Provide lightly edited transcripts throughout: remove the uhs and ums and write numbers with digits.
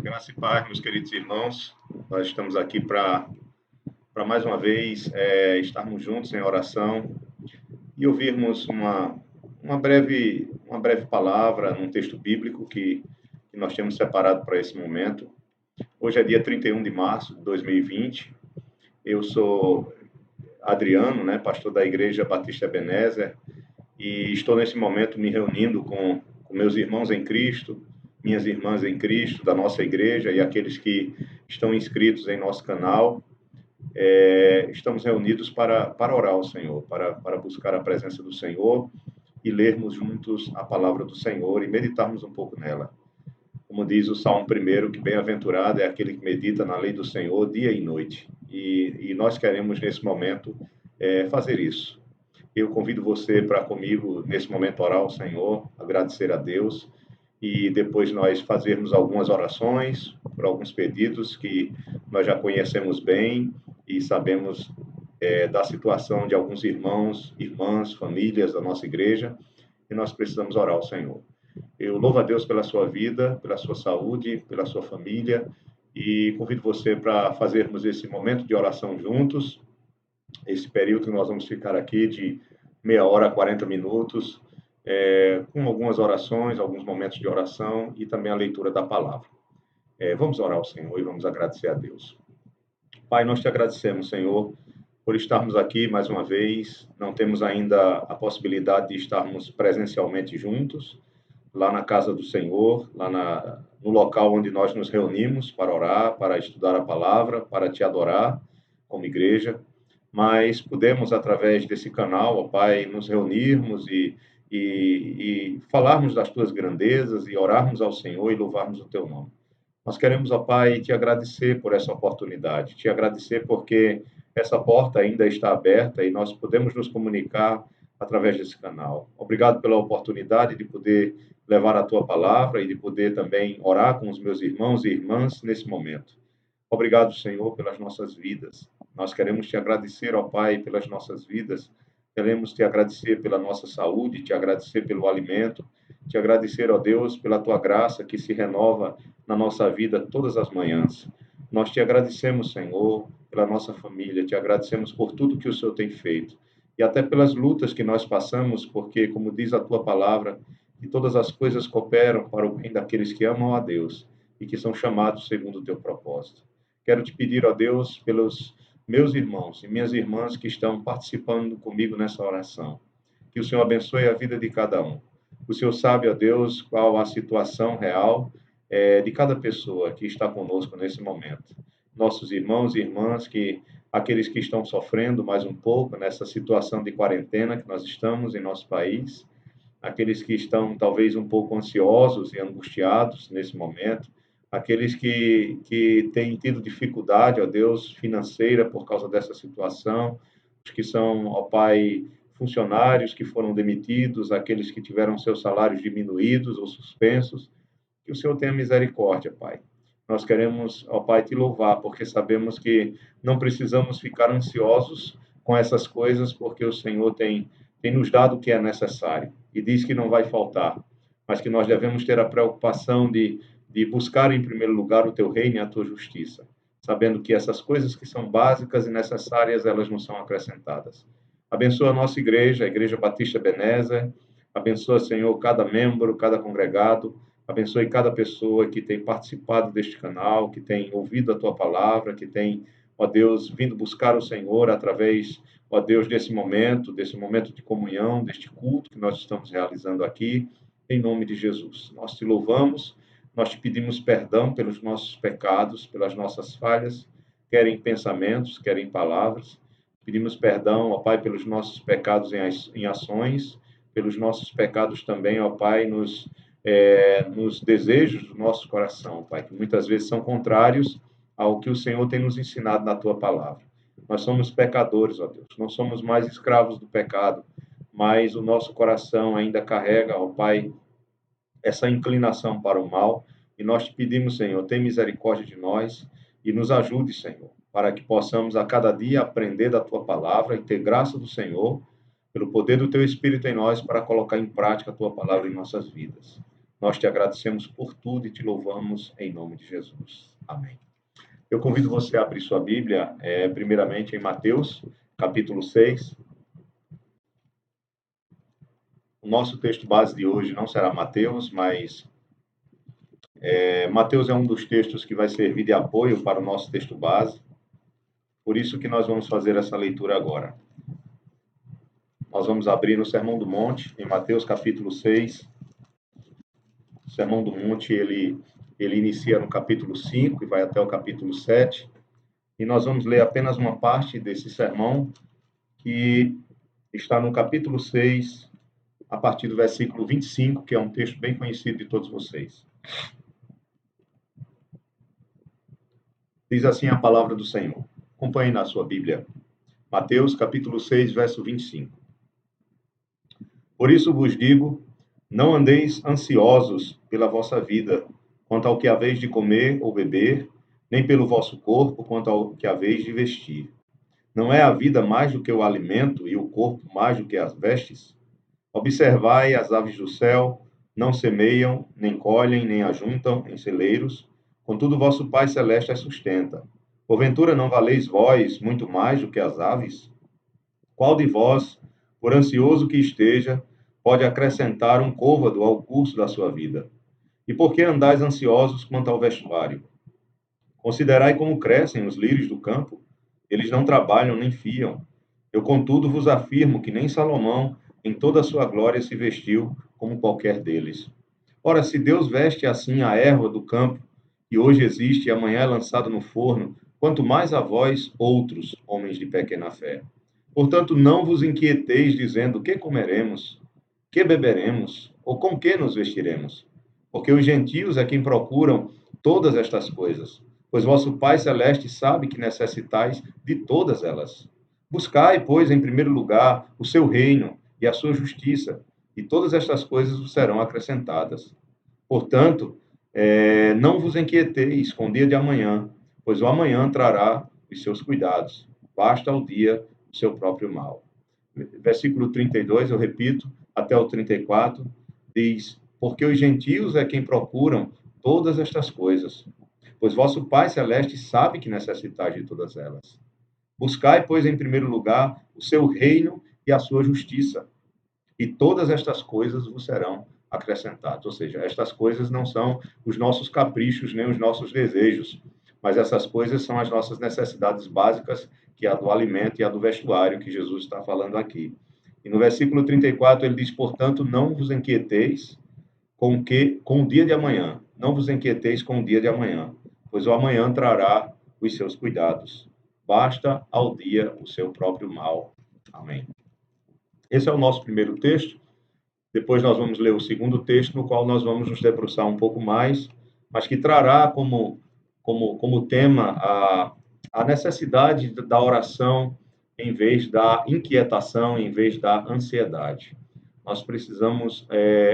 Graça e paz, meus queridos irmãos. Nós estamos aqui para mais uma vez estarmos juntos em oração e ouvirmos uma breve palavra num texto bíblico que nós temos separado para esse momento. Hoje é dia 31 de março de 2020. Eu sou Adriano, né, pastor da Igreja Batista Ebenezer, e estou nesse momento me reunindo com meus irmãos em Cristo, minhas irmãs em Cristo, da nossa igreja e aqueles que estão inscritos em nosso canal. Estamos reunidos para orar ao Senhor, para buscar a presença do Senhor e lermos juntos a palavra do Senhor e meditarmos um pouco nela. Como diz o Salmo 1, que bem-aventurado é aquele que medita na lei do Senhor dia e noite. E nós queremos, nesse momento, fazer isso. Eu convido você para comigo, nesse momento, orar ao Senhor, agradecer a Deus e depois nós fazermos algumas orações por alguns pedidos que nós já conhecemos bem e sabemos da situação de alguns irmãos, irmãs, famílias da nossa igreja e nós precisamos orar ao Senhor. Eu louvo a Deus pela sua vida, pela sua saúde, pela sua família e convido você para fazermos esse momento de oração juntos, esse período que nós vamos ficar aqui de meia hora a 40 minutos, com algumas orações, alguns momentos de oração e também a leitura da palavra. Vamos orar ao Senhor e vamos agradecer a Deus. Pai, nós te agradecemos, Senhor, por estarmos aqui mais uma vez. Não temos ainda a possibilidade de estarmos presencialmente juntos, lá na casa do Senhor, no local onde nós nos reunimos para orar, para estudar a palavra, para te adorar como igreja. Mas podemos, através desse canal, ó Pai, nos reunirmos e falarmos das tuas grandezas e orarmos ao Senhor e louvarmos o teu nome. Nós queremos, ó Pai, te agradecer por essa oportunidade, te agradecer porque essa porta ainda está aberta e nós podemos nos comunicar através desse canal. Obrigado pela oportunidade de poder levar a tua palavra e de poder também orar com os meus irmãos e irmãs nesse momento. Obrigado, Senhor, pelas nossas vidas. Nós queremos te agradecer, ó Pai, pelas nossas vidas. Queremos te agradecer pela nossa saúde, te agradecer pelo alimento, te agradecer, ó Deus, pela tua graça que se renova na nossa vida todas as manhãs. Nós te agradecemos, Senhor, pela nossa família, te agradecemos por tudo que o Senhor tem feito e até pelas lutas que nós passamos, porque, como diz a tua palavra, que todas as coisas cooperam para o bem daqueles que amam a Deus e que são chamados segundo o teu propósito. Quero te pedir, ó Deus, pelos meus irmãos e minhas irmãs que estão participando comigo nessa oração. Que o Senhor abençoe a vida de cada um. O Senhor sabe, ó Deus, qual a situação real de cada pessoa que está conosco nesse momento. Nossos irmãos e irmãs, aqueles que estão sofrendo mais um pouco nessa situação de quarentena que nós estamos em nosso país, aqueles que estão talvez um pouco ansiosos e angustiados nesse momento, aqueles que têm tido dificuldade, ó Deus, financeira por causa dessa situação, os que são, ó Pai, funcionários que foram demitidos, aqueles que tiveram seus salários diminuídos ou suspensos, que o Senhor tenha misericórdia, Pai. Nós queremos, ó Pai, te louvar, porque sabemos que não precisamos ficar ansiosos com essas coisas, porque o Senhor tem nos dado o que é necessário e diz que não vai faltar, mas que nós devemos ter a preocupação de buscar em primeiro lugar o teu reino e a tua justiça, sabendo que essas coisas que são básicas e necessárias, elas não são acrescentadas. Abençoa a nossa igreja, a Igreja Batista Ebenezer, abençoa, Senhor, cada membro, cada congregado, abençoe cada pessoa que tem participado deste canal, que tem ouvido a tua palavra, que tem, ó Deus, vindo buscar o Senhor através, ó Deus, desse momento de comunhão, deste culto que nós estamos realizando aqui, em nome de Jesus. Nós te louvamos, nós te pedimos perdão pelos nossos pecados, pelas nossas falhas, quer em pensamentos, quer em palavras. Pedimos perdão, ó Pai, pelos nossos pecados em ações, pelos nossos pecados também, ó Pai, nos desejos do nosso coração, Pai, que muitas vezes são contrários ao que o Senhor tem nos ensinado na tua palavra. Nós somos pecadores, ó Deus, não somos mais escravos do pecado, mas o nosso coração ainda carrega, ó Pai, essa inclinação para o mal, e nós te pedimos, Senhor, tem misericórdia de nós e nos ajude, Senhor, para que possamos a cada dia aprender da tua palavra e ter graça do Senhor, pelo poder do teu Espírito em nós, para colocar em prática a tua palavra em nossas vidas. Nós te agradecemos por tudo e te louvamos em nome de Jesus. Amém. Eu convido você a abrir sua Bíblia, primeiramente em Mateus, capítulo 6. O nosso texto base de hoje não será Mateus, mas Mateus é um dos textos que vai servir de apoio para o nosso texto base. Por isso que nós vamos fazer essa leitura agora. Nós vamos abrir no Sermão do Monte, em Mateus capítulo 6. O Sermão do Monte, ele inicia no capítulo 5 e vai até o capítulo 7. E nós vamos ler apenas uma parte desse sermão, que está no capítulo 6, a partir do versículo 25, que é um texto bem conhecido de todos vocês. Diz assim a palavra do Senhor. Acompanhe na sua Bíblia. Mateus capítulo 6, verso 25. Por isso vos digo, não andeis ansiosos pela vossa vida, quanto ao que haveis de comer ou beber, nem pelo vosso corpo, quanto ao que haveis de vestir. Não é a vida mais do que o alimento e o corpo mais do que as vestes? Observai as aves do céu, não semeiam, nem colhem, nem ajuntam em celeiros, contudo vosso Pai Celeste as sustenta. Porventura não valeis vós muito mais do que as aves? Qual de vós, por ansioso que esteja, pode acrescentar um côvado ao curso da sua vida? E por que andais ansiosos quanto ao vestuário? Considerai como crescem os lírios do campo, eles não trabalham nem fiam. Eu, contudo, vos afirmo que nem Salomão, em toda a sua glória, se vestiu como qualquer deles. Ora, se Deus veste assim a erva do campo, que hoje existe e amanhã é lançada no forno, quanto mais a vós, outros, homens de pequena fé. Portanto, não vos inquieteis dizendo: que comeremos, que beberemos, ou com que nos vestiremos? Porque os gentios é quem procuram todas estas coisas, pois vosso Pai Celeste sabe que necessitais de todas elas. Buscai, pois, em primeiro lugar o seu reino e a sua justiça, e todas estas coisas vos serão acrescentadas. Portanto, não vos inquieteis com o dia de amanhã, pois o amanhã trará os seus cuidados. Basta ao dia o seu próprio mal. Versículo 32, eu repito, até o 34, diz: porque os gentios é quem procuram todas estas coisas, pois vosso Pai Celeste sabe que necessitais de todas elas. Buscai, pois, em primeiro lugar o seu reino e a sua justiça, e todas estas coisas vos serão acrescentadas. Ou seja, estas coisas não são os nossos caprichos nem os nossos desejos, mas essas coisas são as nossas necessidades básicas, que é a do alimento e a do vestuário, que Jesus está falando aqui. E no versículo 34 ele diz: portanto, não vos inquieteis com o dia de amanhã, não vos inquieteis com o dia de amanhã, pois o amanhã trará os seus cuidados. Basta ao dia o seu próprio mal. Amém. Esse é o nosso primeiro texto. Depois nós vamos ler o segundo texto, no qual nós vamos nos debruçar um pouco mais, mas que trará como tema a necessidade da oração em vez da inquietação, em vez da ansiedade. Nós precisamos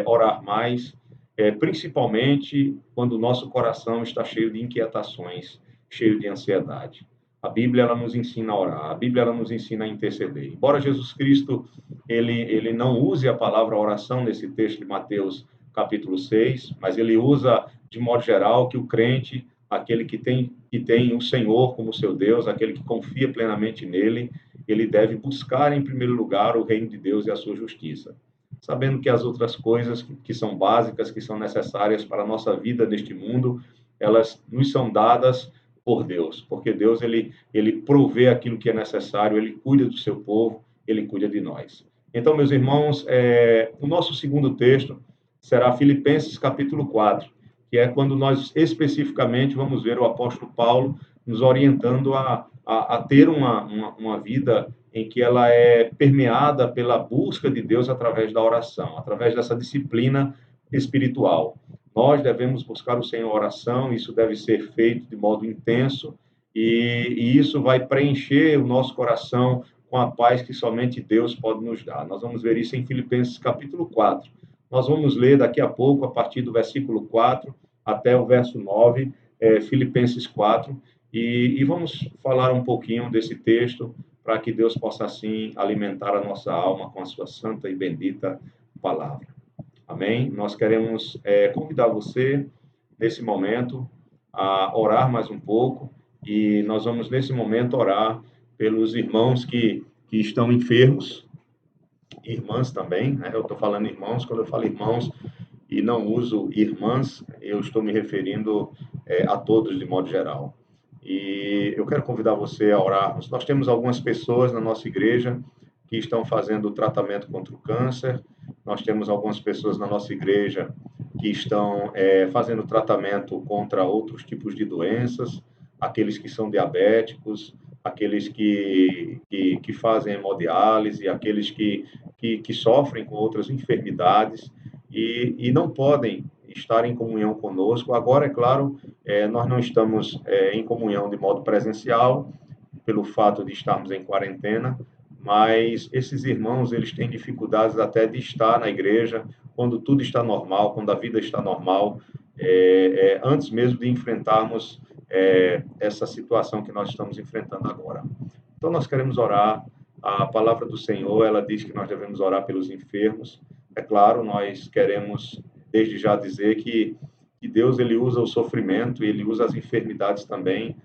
orar mais, principalmente quando o nosso coração está cheio de inquietações, cheio de ansiedade. A Bíblia ela nos ensina a orar, a Bíblia ela nos ensina a interceder. Embora Jesus Cristo ele não use a palavra oração nesse texto de Mateus capítulo 6, mas ele usa de modo geral que o crente, aquele que tem o Senhor como seu Deus, aquele que confia plenamente nele, ele deve buscar em primeiro lugar o reino de Deus e a sua justiça, sabendo que as outras coisas que são básicas, que são necessárias para a nossa vida neste mundo, elas nos são dadas por Deus, porque Deus ele provê aquilo que é necessário, ele cuida do seu povo, ele cuida de nós. Então, meus irmãos, o nosso segundo texto será Filipenses capítulo 4, que é quando nós especificamente vamos ver o apóstolo Paulo nos orientando a ter uma vida em que ela é permeada pela busca de Deus através da oração, através dessa disciplina espiritual. Nós devemos buscar o Senhor em oração, isso deve ser feito de modo intenso, e isso vai preencher o nosso coração com a paz que somente Deus pode nos dar. Nós vamos ver isso em Filipenses capítulo 4. Nós vamos ler daqui a pouco, a partir do versículo 4 até o verso 9, Filipenses 4, e vamos falar um pouquinho desse texto, para que Deus possa, assim, alimentar a nossa alma com a sua santa e bendita palavra. Amém? Nós queremos convidar você, nesse momento, a orar mais um pouco e nós vamos, nesse momento, orar pelos irmãos que estão enfermos, irmãs também, né? Eu estou falando irmãos, quando eu falo irmãos e não uso irmãs, eu estou me referindo a todos de modo geral. E eu quero convidar você a orarmos. Nós temos algumas pessoas na nossa igreja que estão fazendo o tratamento contra o câncer, nós temos algumas pessoas na nossa igreja que estão fazendo tratamento contra outros tipos de doenças, aqueles que são diabéticos, aqueles que fazem hemodiálise, aqueles que sofrem com outras enfermidades e não podem estar em comunhão conosco. Agora, é claro, nós não estamos em comunhão de modo presencial, pelo fato de estarmos em quarentena, mas esses irmãos, eles têm dificuldades até de estar na igreja quando tudo está normal, quando a vida está normal, antes mesmo de enfrentarmos essa situação que nós estamos enfrentando agora. Então, nós queremos orar. A palavra do Senhor, ela diz que nós devemos orar pelos enfermos. É claro, nós queremos, desde já, dizer que Deus, ele usa o sofrimento, ele usa as enfermidades também,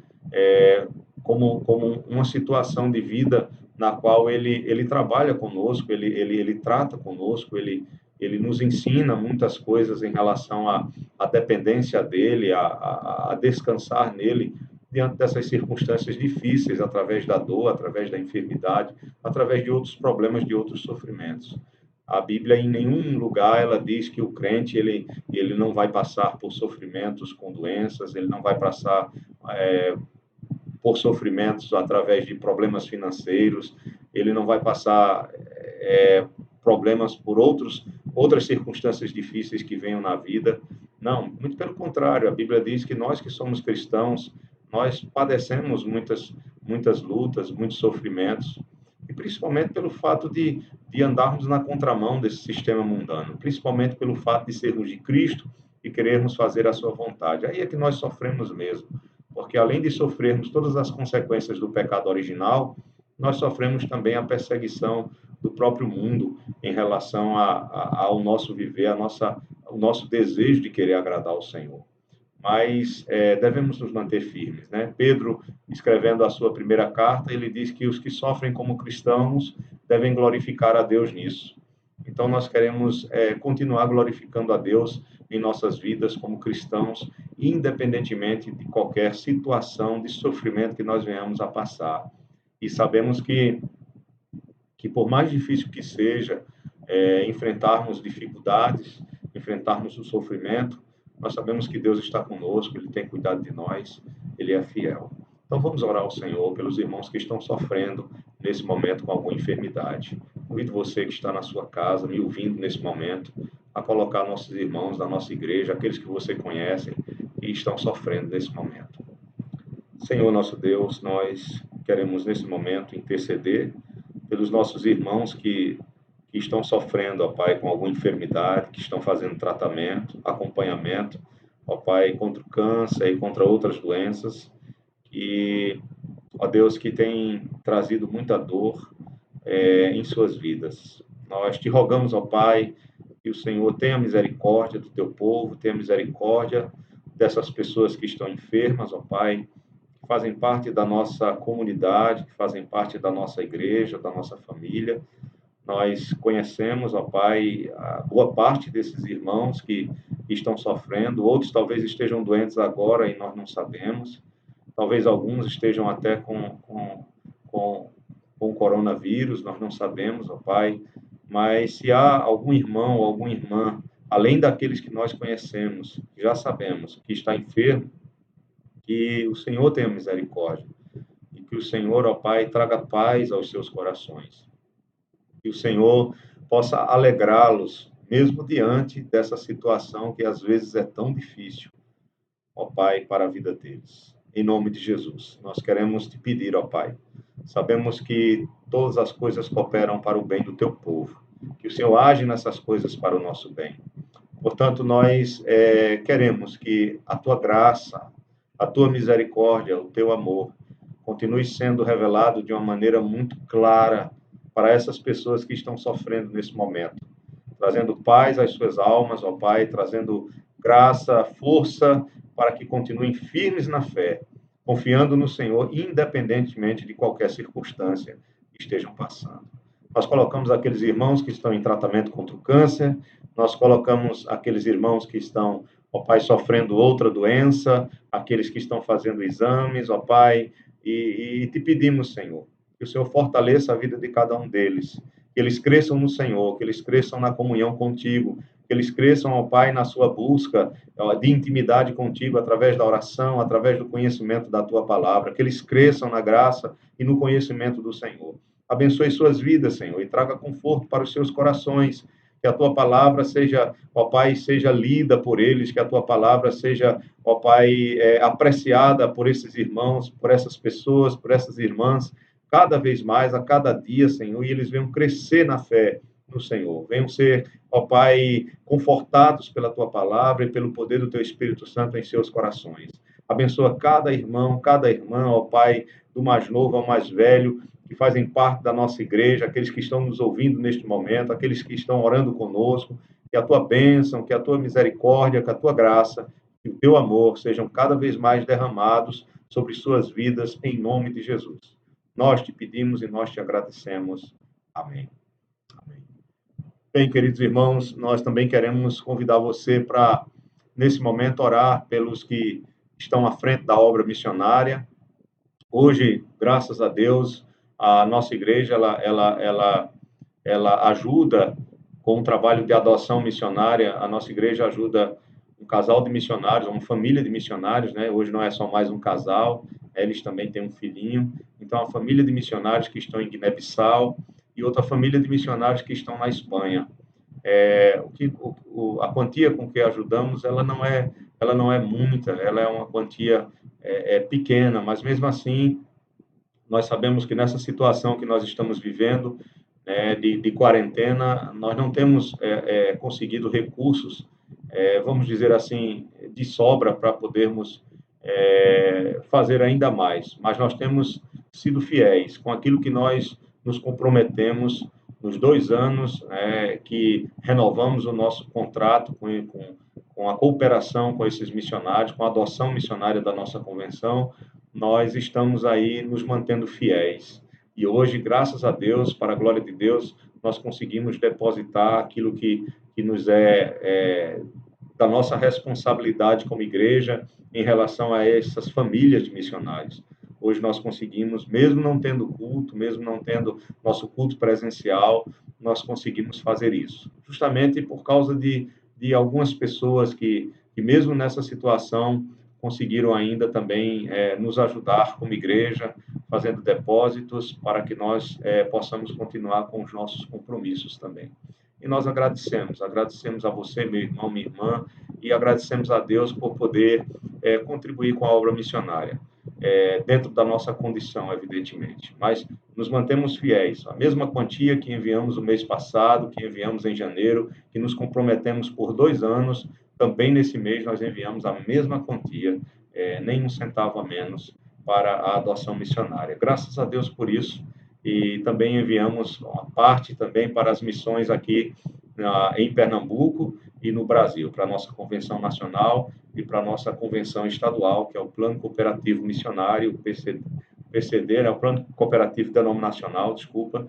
como uma situação de vida na qual ele trabalha conosco, ele trata conosco, ele nos ensina muitas coisas em relação à dependência dele, a descansar nele, diante dessas circunstâncias difíceis, através da dor, através da enfermidade, através de outros problemas, de outros sofrimentos. A Bíblia, em nenhum lugar, ela diz que o crente, ele não vai passar por sofrimentos com doenças, ele não vai passar por sofrimentos através de problemas financeiros, ele não vai passar problemas por outras circunstâncias difíceis que venham na vida. Não, muito pelo contrário, a Bíblia diz que nós que somos cristãos, nós padecemos muitas lutas, muitos sofrimentos, e principalmente pelo fato de andarmos na contramão desse sistema mundano, principalmente pelo fato de sermos de Cristo e querermos fazer a sua vontade. Aí é que nós sofremos mesmo, porque além de sofrermos todas as consequências do pecado original, nós sofremos também a perseguição do próprio mundo em relação ao nosso viver, o nosso desejo de querer agradar ao Senhor. Mas devemos nos manter firmes, né? Pedro, escrevendo a sua primeira carta, ele diz que os que sofrem como cristãos devem glorificar a Deus nisso. Então, nós queremos continuar glorificando a Deus em nossas vidas como cristãos, independentemente de qualquer situação de sofrimento que nós venhamos a passar. E sabemos que por mais difícil que seja, enfrentarmos dificuldades, enfrentarmos o sofrimento, nós sabemos que Deus está conosco, Ele tem cuidado de nós, Ele é fiel. Então vamos orar ao Senhor pelos irmãos que estão sofrendo nesse momento com alguma enfermidade. Convido você que está na sua casa, me ouvindo nesse momento, a colocar nossos irmãos da nossa igreja, aqueles que você conhece e estão sofrendo nesse momento. Senhor nosso Deus, nós queremos nesse momento interceder pelos nossos irmãos que estão sofrendo, ó Pai, com alguma enfermidade, que estão fazendo tratamento, acompanhamento, ó Pai, contra o câncer e contra outras doenças, que, ó Deus, que tem trazido muita dor em suas vidas. Nós te rogamos, ó Pai, que o Senhor tenha misericórdia do teu povo, tenha misericórdia dessas pessoas que estão enfermas, ó Pai, que fazem parte da nossa comunidade, que fazem parte da nossa igreja, da nossa família. Nós conhecemos, ó Pai, a boa parte desses irmãos que estão sofrendo, outros talvez estejam doentes agora e nós não sabemos, talvez alguns estejam até com o coronavírus, nós não sabemos, ó Pai, mas se há algum irmão ou alguma irmã, além daqueles que nós conhecemos, já sabemos que está enfermo, que o Senhor tenha misericórdia e que o Senhor, ó Pai, traga paz aos seus corações. Que o Senhor possa alegrá-los, mesmo diante dessa situação que às vezes é tão difícil, ó Pai, para a vida deles. Em nome de Jesus, nós queremos te pedir, ó Pai. Sabemos que todas as coisas cooperam para o bem do teu povo, que o Senhor age nessas coisas para o nosso bem. Portanto, nós queremos que a tua graça, a tua misericórdia, o teu amor, continue sendo revelado de uma maneira muito clara para essas pessoas que estão sofrendo nesse momento. trazendo paz às suas almas, ó Pai, trazendo graça, força, para que continuem firmes na fé, confiando no Senhor, independentemente de qualquer circunstância que estejam passando. Nós colocamos aqueles irmãos que estão em tratamento contra o câncer, nós colocamos aqueles irmãos que estão, ó Pai, sofrendo outra doença, aqueles que estão fazendo exames, ó Pai, e te pedimos, Senhor, que o Senhor fortaleça a vida de cada um deles, que eles cresçam no Senhor, que eles cresçam na comunhão contigo, que eles cresçam, ó Pai, na sua busca de intimidade contigo, através da oração, através do conhecimento da tua palavra, que eles cresçam na graça e no conhecimento do Senhor. Abençoe suas vidas, Senhor, e traga conforto para os seus corações, que a tua palavra seja, ó Pai, seja lida por eles, que a tua palavra seja, ó Pai, apreciada por esses irmãos, por essas pessoas, por essas irmãs, cada vez mais, a cada dia, Senhor, e eles venham crescer na fé no Senhor, venham ser, ó Pai, confortados pela tua palavra e pelo poder do teu Espírito Santo em seus corações. Abençoa cada irmão, cada irmã, ó Pai, do mais novo ao mais velho, que fazem parte da nossa igreja, aqueles que estão nos ouvindo neste momento, aqueles que estão orando conosco, que a tua bênção, que a tua misericórdia, que a tua graça, que o teu amor sejam cada vez mais derramados sobre suas vidas, em nome de Jesus. Nós te pedimos e nós te agradecemos. Amém. Amém. Bem, queridos irmãos, nós também queremos convidar você para, nesse momento, orar pelos que estão à frente da obra missionária. Hoje, graças a Deus, a nossa igreja ela ajuda com o trabalho de adoção missionária. A nossa igreja ajuda um casal de missionários, uma família de missionários, né? Hoje não é só mais um casal, eles também têm um filhinho. Então, a família de missionários que estão em Guiné-Bissau e outra família de missionários que estão na Espanha. A quantia com que ajudamos, ela não é muita, ela é uma quantia pequena, mas mesmo assim nós sabemos que nessa situação que nós estamos vivendo, né, de quarentena, nós não temos conseguido recursos, vamos dizer assim, de sobra para podermos fazer ainda mais. Mas nós temos sido fiéis com aquilo que nós nos comprometemos nos 2 anos que renovamos o nosso contrato com a cooperação com esses missionários, com a adoção missionária da nossa convenção. Nós estamos aí nos mantendo fiéis. E hoje, graças a Deus, para a glória de Deus, nós conseguimos depositar aquilo que nos é da nossa responsabilidade como igreja em relação a essas famílias de missionários. Hoje nós conseguimos, mesmo não tendo culto, mesmo não tendo nosso culto presencial, nós conseguimos fazer isso. Justamente por causa de algumas pessoas que mesmo nessa situação, conseguiram ainda também nos ajudar como igreja, fazendo depósitos para que nós possamos continuar com os nossos compromissos também. E nós agradecemos a você, meu irmão, minha irmã, e agradecemos a Deus por poder contribuir com a obra missionária, dentro da nossa condição, evidentemente. Mas nos mantemos fiéis. A mesma quantia que enviamos o mês passado, que enviamos em janeiro, que nos comprometemos por 2 anos, também nesse mês nós enviamos a mesma quantia, nem um centavo a menos, para a adoção missionária. Graças a Deus por isso. E também enviamos uma parte também para as missões aqui em Pernambuco e no Brasil, para a nossa convenção nacional e para a nossa convenção estadual, que é o Plano Cooperativo Missionário, o PCD, né, o Plano Cooperativo Denominacional, desculpa,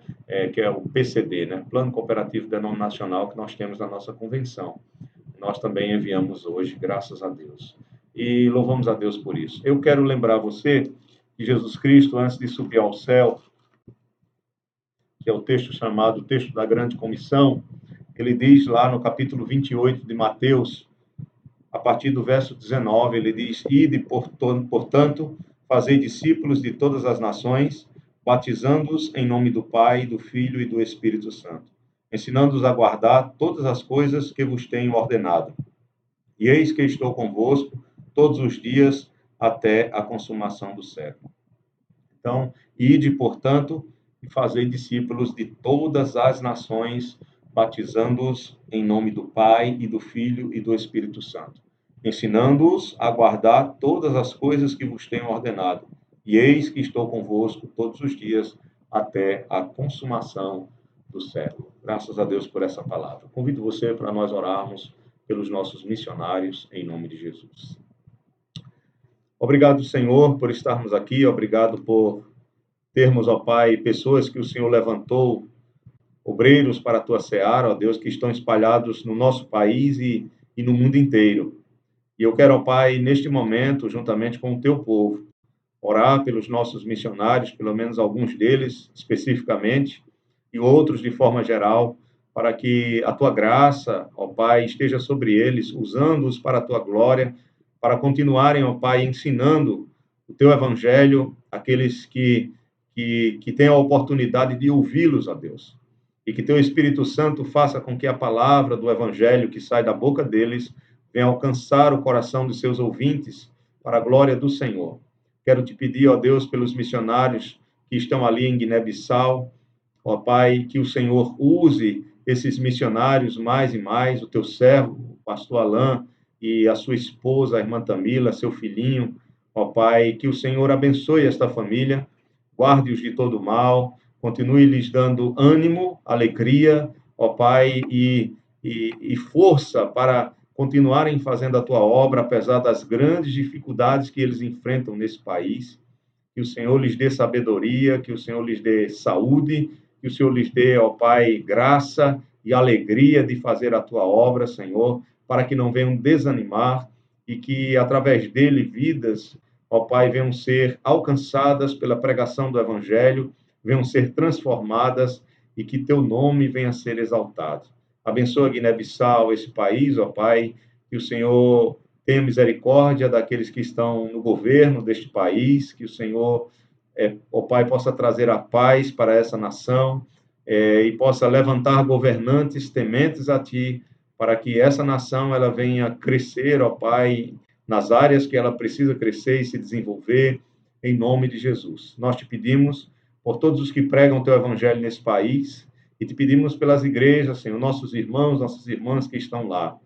que é o PCD, né, Plano Cooperativo Denominacional, que nós temos na nossa convenção. Nós também enviamos hoje, graças a Deus. E louvamos a Deus por isso. Eu quero lembrar você que Jesus Cristo, antes de subir ao céu, que é o texto chamado Texto da Grande Comissão, ele diz lá no capítulo 28 de Mateus, a partir do verso 19, ele diz: Ide, portanto, fazei discípulos de todas as nações, batizando-os em nome do Pai, do Filho e do Espírito Santo, ensinando-os a guardar todas as coisas que vos tenho ordenado. E eis que estou convosco todos os dias até a consumação do século. Então, ide, portanto, e fazei discípulos de todas as nações, batizando-os em nome do Pai e do Filho e do Espírito Santo, ensinando-os a guardar todas as coisas que vos tenho ordenado. E eis que estou convosco todos os dias até a consumação do servo. Graças a Deus por essa palavra. Convido você para nós orarmos pelos nossos missionários, em nome de Jesus. Obrigado, Senhor, por estarmos aqui. Obrigado por termos, ó Pai, pessoas que o Senhor levantou, obreiros para a tua seara, ó Deus, que estão espalhados no nosso país e no mundo inteiro. E eu quero, ó Pai, neste momento, juntamente com o teu povo, orar pelos nossos missionários, pelo menos alguns deles especificamente, e outros de forma geral, para que a tua graça, ó Pai, esteja sobre eles, usando-os para a tua glória, para continuarem, ó Pai, ensinando o teu evangelho àqueles que têm a oportunidade de ouvi-los, ó Deus. E que teu Espírito Santo faça com que a palavra do evangelho que sai da boca deles venha alcançar o coração dos seus ouvintes para a glória do Senhor. Quero te pedir, ó Deus, pelos missionários que estão ali em Guiné-Bissau, ó Pai, que o Senhor use esses missionários mais e mais, o teu servo, o pastor Alain, e a sua esposa, a irmã Tamila, seu filhinho, ó Pai, que o Senhor abençoe esta família, guarde-os de todo mal, continue lhes dando ânimo, alegria, ó Pai, e força para continuarem fazendo a tua obra, apesar das grandes dificuldades que eles enfrentam nesse país. Que o Senhor lhes dê sabedoria, que o Senhor lhes dê saúde, que o Senhor lhes dê, ó Pai, graça e alegria de fazer a tua obra, Senhor, para que não venham desanimar e que, através dele, vidas, ó Pai, venham ser alcançadas pela pregação do Evangelho, venham ser transformadas e que teu nome venha a ser exaltado. Abençoa Guiné-Bissau, esse país, ó Pai, que o Senhor tenha misericórdia daqueles que estão no governo deste país, que o Senhor, ó Pai, possa trazer a paz para essa nação e possa levantar governantes tementes a Ti, para que essa nação ela venha crescer, ó Pai, nas áreas que ela precisa crescer e se desenvolver, em nome de Jesus. Nós te pedimos por todos os que pregam o Teu Evangelho nesse país e te pedimos pelas igrejas, Senhor, nossos irmãos, nossas irmãs que estão lá.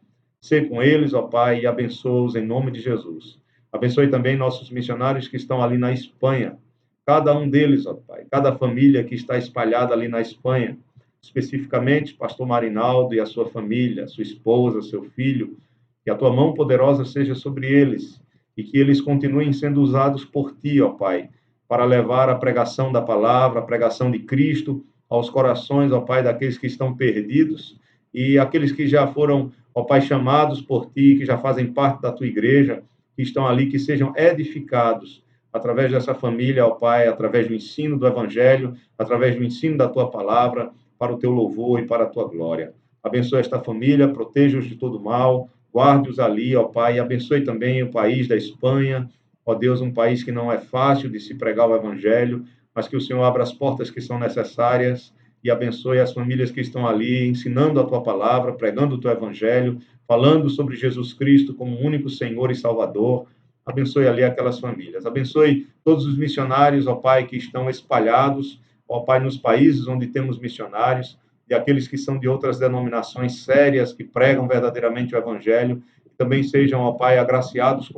Sê com eles, ó Pai, e abençoa-os em nome de Jesus. Abençoe também nossos missionários que estão ali na Espanha. Cada um deles, ó Pai, cada família que está espalhada ali na Espanha, especificamente pastor Marinaldo e a sua família, sua esposa, seu filho, que a tua mão poderosa seja sobre eles e que eles continuem sendo usados por ti, ó Pai, para levar a pregação da palavra, a pregação de Cristo aos corações, ó Pai, daqueles que estão perdidos e aqueles que já foram, ó Pai, chamados por Ti, que já fazem parte da Tua igreja, que estão ali, que sejam edificados através dessa família, ó Pai, através do ensino do Evangelho, através do ensino da Tua palavra, para o Teu louvor e para a Tua glória. Abençoe esta família, proteja-os de todo mal, guarde-os ali, ó Pai, e abençoe também o país da Espanha, ó Deus, um país que não é fácil de se pregar o Evangelho, mas que o Senhor abra as portas que são necessárias e abençoe as famílias que estão ali ensinando a tua palavra, pregando o teu evangelho, falando sobre Jesus Cristo como único Senhor e Salvador. Abençoe ali aquelas famílias. Abençoe todos os missionários, ó Pai, que estão espalhados, ó Pai, nos países onde temos missionários e aqueles que são de outras denominações sérias, que pregam verdadeiramente o evangelho, que também sejam, ó Pai, agraciados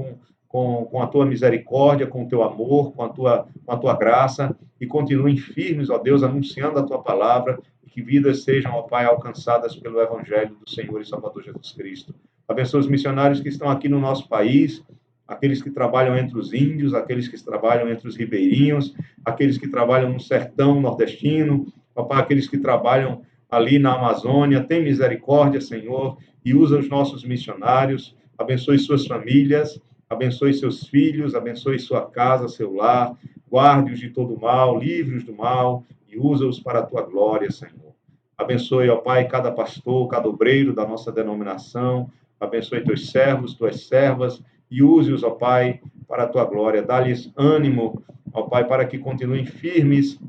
com a tua misericórdia, com o teu amor, com a tua graça, e continuem firmes, ó Deus, anunciando a tua palavra, e que vidas sejam, ó Pai, alcançadas pelo Evangelho do Senhor e Salvador Jesus Cristo. Abençoa os missionários que estão aqui no nosso país, aqueles que trabalham entre os índios, aqueles que trabalham entre os ribeirinhos, aqueles que trabalham no sertão nordestino, ó Pai, aqueles que trabalham ali na Amazônia. Tem misericórdia, Senhor, e usa os nossos missionários, abençoe suas famílias, abençoe seus filhos, abençoe sua casa, seu lar, guarde-os de todo mal, livre-os do mal e usa-os para a tua glória, Senhor. Abençoe, ó Pai, cada pastor, cada obreiro da nossa denominação, abençoe teus servos, tuas servas e use-os, ó Pai, para a tua glória. Dá-lhes ânimo, ó Pai, para que continuem firmes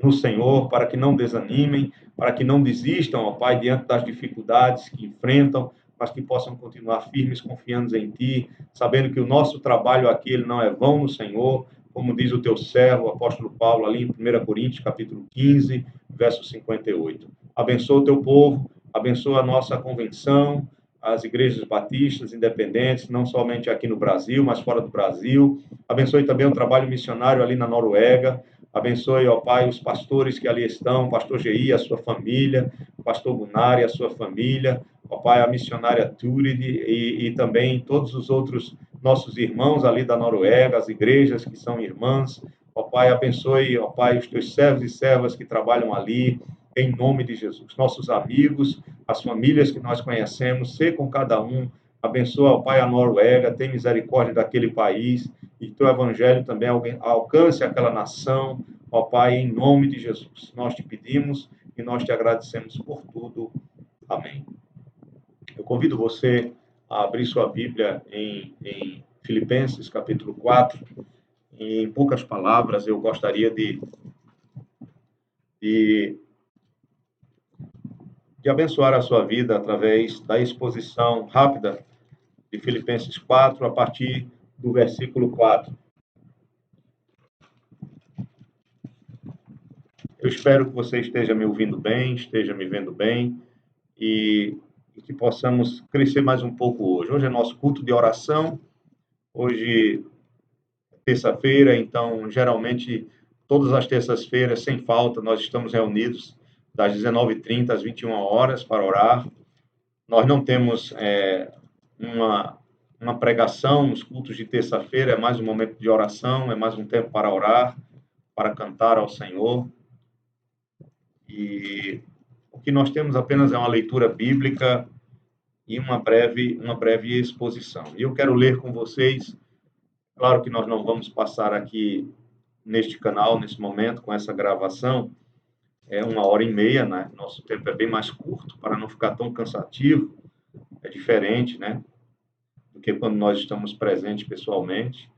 no Senhor, para que não desanimem, para que não desistam, ó Pai, diante das dificuldades que enfrentam, mas que possam continuar firmes, confiando em Ti, sabendo que o nosso trabalho aqui ele não é vão no Senhor, como diz o teu servo, o apóstolo Paulo, ali em 1 Coríntios, capítulo 15, verso 58. Abençoa o teu povo, abençoa a nossa convenção, as igrejas batistas independentes, não somente aqui no Brasil, mas fora do Brasil. Abençoe também o trabalho missionário ali na Noruega. Abençoe, ó Pai, os pastores que ali estão, o pastor Gei, a sua família, o pastor Gunari, a sua família, ó Pai, a missionária Turid e também todos os outros nossos irmãos ali da Noruega, as igrejas que são irmãs. Ó Pai, abençoe, ó Pai, os teus servos e servas que trabalham ali, em nome de Jesus. Nossos amigos, as famílias que nós conhecemos, ser com cada um. Abençoa, ó Pai, a Noruega, tem misericórdia daquele país e que o evangelho também alcance aquela nação, ó Pai, em nome de Jesus. Nós te pedimos e nós te agradecemos por tudo. Amém. Eu convido você a abrir sua Bíblia em Filipenses, capítulo 4. E, em poucas palavras, eu gostaria de, de abençoar a sua vida através da exposição rápida de Filipenses 4, a partir do versículo 4. Eu espero que você esteja me ouvindo bem, esteja me vendo bem e que possamos crescer mais um pouco hoje. Hoje é nosso culto de oração, hoje é terça-feira, então geralmente todas as terças-feiras, sem falta, nós estamos reunidos das 19h30 às 21 horas para orar. Nós não temos uma pregação nos cultos de terça-feira, é mais um momento de oração, é mais um tempo para orar, para cantar ao Senhor. E o que nós temos apenas é uma leitura bíblica e uma breve exposição. E eu quero ler com vocês, claro que nós não vamos passar aqui neste canal, nesse momento, com essa gravação, é 1h30, né? Nosso tempo é bem mais curto, para não ficar tão cansativo, é diferente, né? Do que quando nós estamos presentes pessoalmente.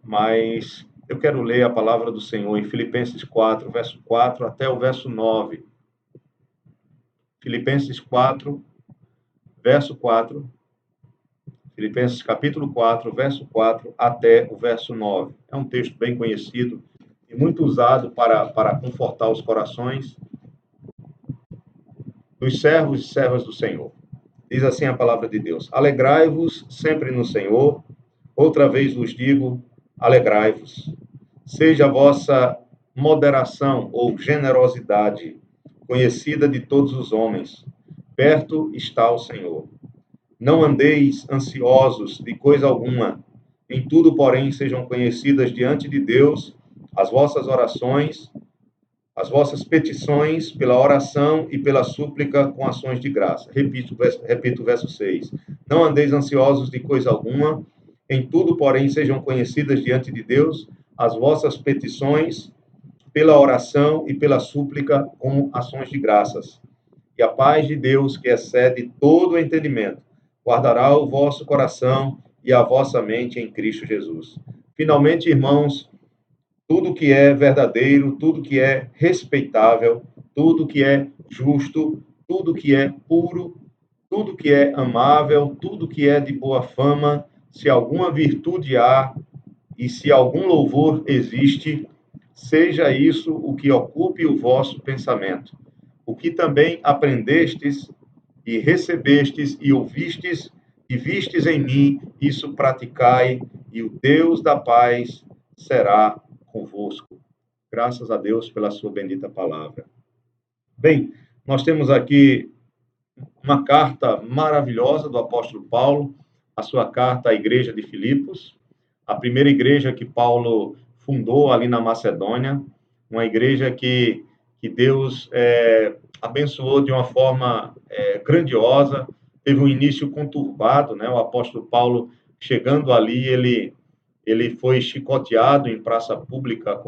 Mas eu quero ler a palavra do Senhor em Filipenses 4, verso 4 até o verso 9. Filipenses 4, verso 4. Filipenses capítulo 4, verso 4 até o verso 9. É um texto bem conhecido e muito usado para confortar os corações dos servos e servas do Senhor. Diz assim a palavra de Deus: Alegrai-vos sempre no Senhor. Outra vez vos digo, alegrai-vos. Seja a vossa moderação ou generosidade conhecida de todos os homens. Perto está o Senhor. Não andeis ansiosos de coisa alguma. Em tudo, porém, sejam conhecidas diante de Deus as vossas orações, as vossas petições pela oração e pela súplica com ações de graça. Repito o verso 6. Não andeis ansiosos de coisa alguma. Em tudo, porém, sejam conhecidas diante de Deus as vossas petições pela oração e pela súplica com ações de graças. E a paz de Deus, que excede todo o entendimento, guardará o vosso coração e a vossa mente em Cristo Jesus. Finalmente, irmãos, tudo que é verdadeiro, tudo que é respeitável, tudo que é justo, tudo que é puro, tudo que é amável, tudo que é de boa fama, se alguma virtude há e se algum louvor existe, seja isso o que ocupe o vosso pensamento. O que também aprendestes e recebestes e ouvistes e vistes em mim, isso praticai, e o Deus da paz será convosco. Graças a Deus pela sua bendita palavra. Bem, nós temos aqui uma carta maravilhosa do apóstolo Paulo, a sua carta à igreja de Filipos, a primeira igreja que Paulo fundou ali na Macedônia, uma igreja que Deus abençoou de uma forma grandiosa, teve um início conturbado, né? O apóstolo Paulo, chegando ali, ele foi chicoteado em praça pública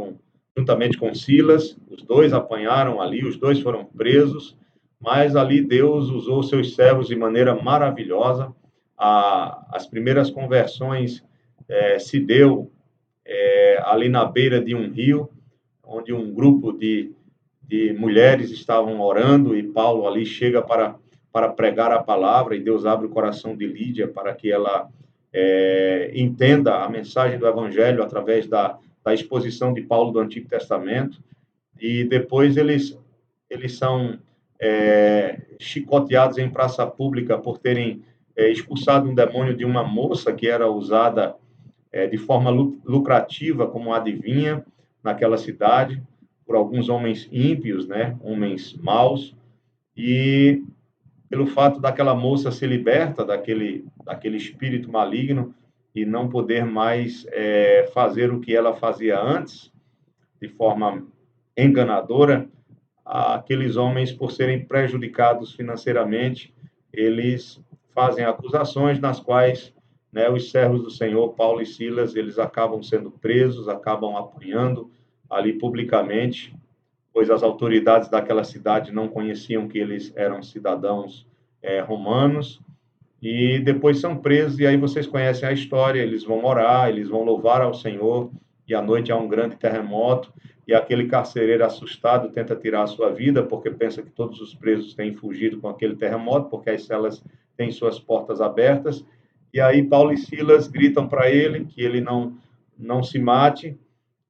juntamente com Silas, os dois apanharam ali, os dois foram presos, mas ali Deus usou seus servos de maneira maravilhosa. As primeiras conversões se deu ali na beira de um rio, onde um grupo de mulheres estavam orando e Paulo ali chega para pregar a palavra e Deus abre o coração de Lídia para que ela entenda a mensagem do Evangelho através da exposição de Paulo do Antigo Testamento. E depois eles são chicoteados em praça pública por terem expulsado um demônio de uma moça que era usada de forma lucrativa como adivinha. naquela cidade por alguns homens ímpios, né, homens maus, e pelo fato daquela moça ser liberta daquele espírito maligno e não poder mais fazer o que ela fazia antes, de forma enganadora, aqueles homens, por serem prejudicados financeiramente, eles fazem acusações nas quais, né, os servos do Senhor, Paulo e Silas, eles acabam sendo presos, acabam apanhando ali publicamente, pois as autoridades daquela cidade não conheciam que eles eram cidadãos romanos, e depois são presos, e aí vocês conhecem a história, eles vão orar, eles vão louvar ao Senhor, e à noite há um grande terremoto, e aquele carcereiro assustado tenta tirar a sua vida, porque pensa que todos os presos têm fugido com aquele terremoto, porque as celas têm suas portas abertas, e aí Paulo e Silas gritam para ele que ele não se mate,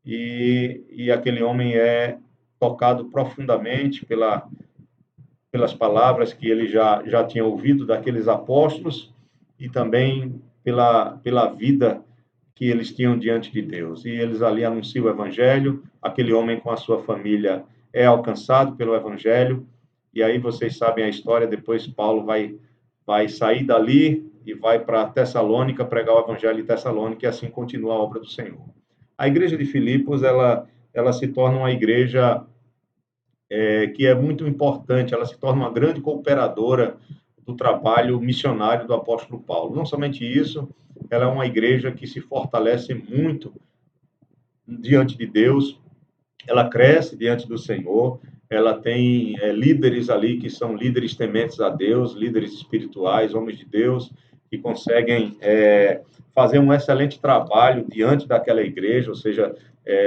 e aquele homem é tocado profundamente pelas palavras que ele já tinha ouvido daqueles apóstolos e também pela vida que eles tinham diante de Deus. E eles ali anunciam o evangelho, aquele homem com a sua família é alcançado pelo evangelho, e aí vocês sabem a história, depois Paulo vai sair dali e vai para Tessalônica pregar o evangelho em Tessalônica, e assim continua a obra do Senhor. A igreja de Filipos, ela se torna uma igreja que é muito importante, ela se torna uma grande cooperadora do trabalho missionário do apóstolo Paulo. Não somente isso, ela é uma igreja que se fortalece muito diante de Deus, ela cresce diante do Senhor, ela tem líderes ali que são líderes tementes a Deus, líderes espirituais, homens de Deus, que conseguem fazer um excelente trabalho diante daquela igreja, ou seja,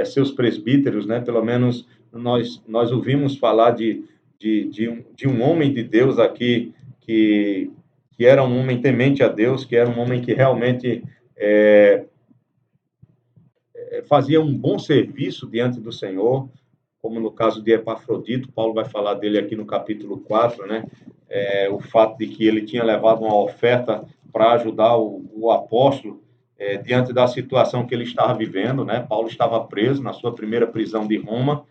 seus presbíteros, né? Pelo menos nós ouvimos falar de um homem de Deus aqui que era um homem temente a Deus, que era um homem que realmente fazia um bom serviço diante do Senhor, como no caso de Epafrodito, Paulo vai falar dele aqui no capítulo 4, né? O fato de que ele tinha levado uma oferta para ajudar o apóstolo diante da situação que ele estava vivendo, né? Paulo estava preso na sua primeira prisão de Roma,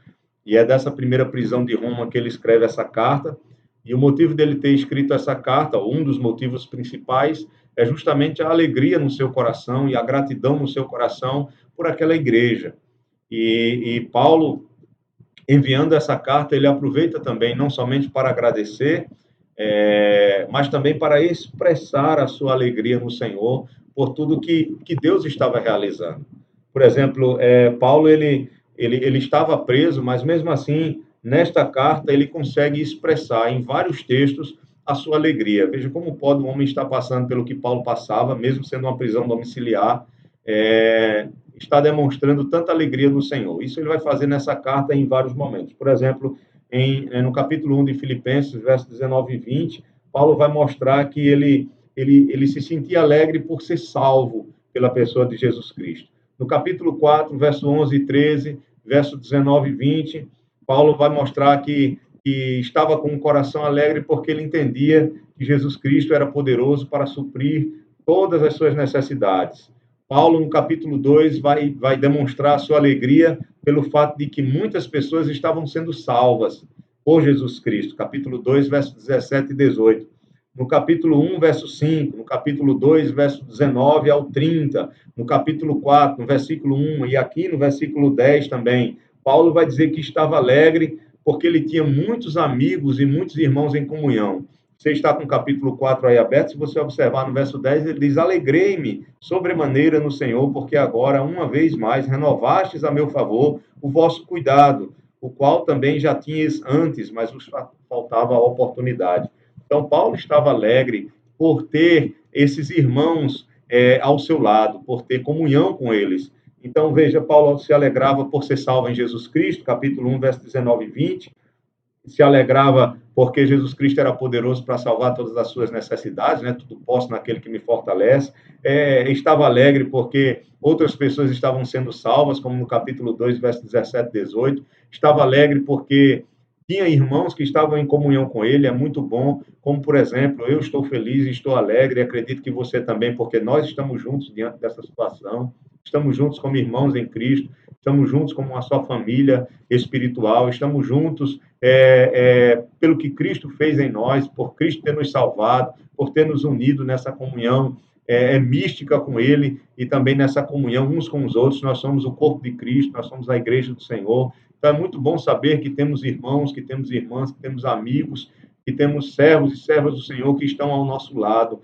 e é dessa primeira prisão de Roma que ele escreve essa carta, e o motivo dele ter escrito essa carta, ou um dos motivos principais, é justamente a alegria no seu coração e a gratidão no seu coração por aquela igreja. E Paulo, enviando essa carta, ele aproveita também não somente para agradecer, mas também para expressar a sua alegria no Senhor por tudo que Deus estava realizando. Por exemplo, Paulo ele estava preso, mas mesmo assim, nesta carta, ele consegue expressar em vários textos a sua alegria. Veja como pode um homem estar passando pelo que Paulo passava, mesmo sendo uma prisão domiciliar, está demonstrando tanta alegria no Senhor. Isso ele vai fazer nessa carta em vários momentos. Por exemplo, no capítulo 1 de Filipenses, versos 19 e 20, Paulo vai mostrar que ele se sentia alegre por ser salvo pela pessoa de Jesus Cristo. No capítulo 4, verso 11 e 13, verso 19 e 20, Paulo vai mostrar que estava com um coração alegre porque ele entendia que Jesus Cristo era poderoso para suprir todas as suas necessidades. Paulo, no capítulo 2, vai demonstrar a sua alegria pelo fato de que muitas pessoas estavam sendo salvas por Jesus Cristo. Capítulo 2, versos 17 e 18. No capítulo 1, verso 5, no capítulo 2, verso 19 ao 30, no capítulo 4, no versículo 1 e aqui no versículo 10 também, Paulo vai dizer que estava alegre porque ele tinha muitos amigos e muitos irmãos em comunhão. Você está com o capítulo 4 aí aberto, se você observar no verso 10, ele diz: Alegrei-me sobremaneira no Senhor, porque agora, uma vez mais, renovastes a meu favor o vosso cuidado, o qual também já tinhas antes, mas vos faltava a oportunidade. Então, Paulo estava alegre por ter esses irmãos ao seu lado, por ter comunhão com eles. Então, veja, Paulo se alegrava por ser salvo em Jesus Cristo, capítulo 1, verso 19 e 20, se alegrava porque Jesus Cristo era poderoso para salvar todas as suas necessidades, né? Tudo posso naquele que me fortalece. Estava alegre porque outras pessoas estavam sendo salvas, como no capítulo 2, verso 17 e 18. Estava alegre porque tinha irmãos que estavam em comunhão com ele, é muito bom, como por exemplo, eu estou feliz, estou alegre, acredito que você também, porque nós estamos juntos diante dessa situação, estamos juntos como irmãos em Cristo, estamos juntos como uma só família espiritual, estamos juntos pelo que Cristo fez em nós, por Cristo ter nos salvado, por ter nos unido nessa comunhão mística com Ele e também nessa comunhão uns com os outros. Nós somos o corpo de Cristo, nós somos a igreja do Senhor. Então é muito bom saber que temos irmãos, que temos irmãs, que temos amigos, que temos servos e servas do Senhor que estão ao nosso lado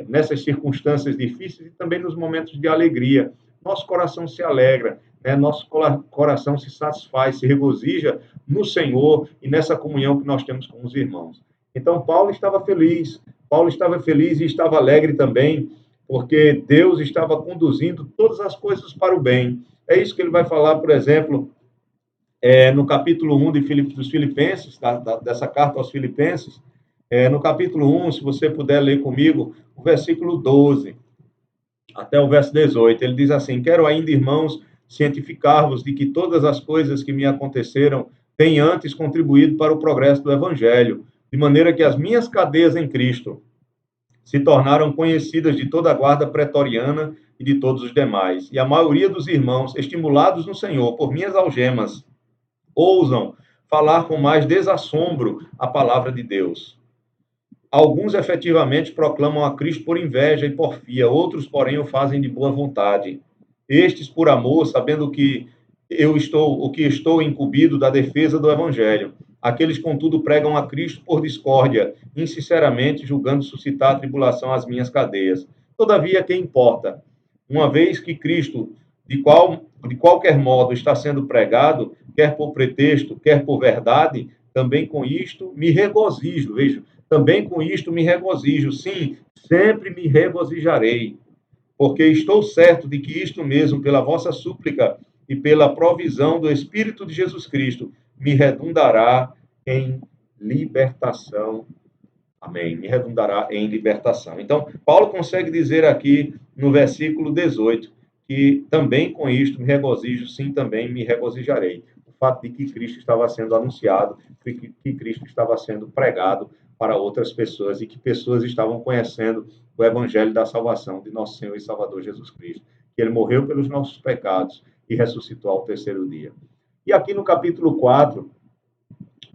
nessas circunstâncias difíceis e também nos momentos de alegria. Nosso coração se alegra, né? Nosso coração se satisfaz, se regozija no Senhor e nessa comunhão que nós temos com os irmãos. Então, Paulo estava feliz e estava alegre também, porque Deus estava conduzindo todas as coisas para o bem. É isso que ele vai falar, por exemplo, no capítulo 1 dos Filipenses, dessa carta aos Filipenses, no capítulo 1, se você puder ler comigo, o versículo 12 até o verso 18, ele diz assim: quero ainda, irmãos, cientificar-vos de que todas as coisas que me aconteceram têm antes contribuído para o progresso do Evangelho, de maneira que as minhas cadeias em Cristo se tornaram conhecidas de toda a guarda pretoriana e de todos os demais. E a maioria dos irmãos, estimulados no Senhor por minhas algemas, ousam falar com mais desassombro a palavra de Deus. Alguns efetivamente proclamam a Cristo por inveja e porfia, outros, porém, o fazem de boa vontade. Estes por amor, sabendo que estou incumbido da defesa do evangelho. Aqueles, contudo, pregam a Cristo por discórdia, insinceramente julgando suscitar tribulação às minhas cadeias. Todavia, que importa? Uma vez que Cristo, de qualquer modo, está sendo pregado, quer por pretexto, quer por verdade, também com isto me regozijo. Veja, também com isto me regozijo. Sim, sempre me regozijarei, porque estou certo de que isto mesmo, pela vossa súplica e pela provisão do Espírito de Jesus Cristo, me redundará em libertação. Amém. Me redundará em libertação. Então, Paulo consegue dizer aqui no versículo 18 que também com isto me regozijo, sim, também me regozijarei. O fato de que Cristo estava sendo anunciado, que Cristo estava sendo pregado para outras pessoas e que pessoas estavam conhecendo o evangelho da salvação de nosso Senhor e Salvador Jesus Cristo, que ele morreu pelos nossos pecados e ressuscitou ao terceiro dia. E aqui no capítulo 4,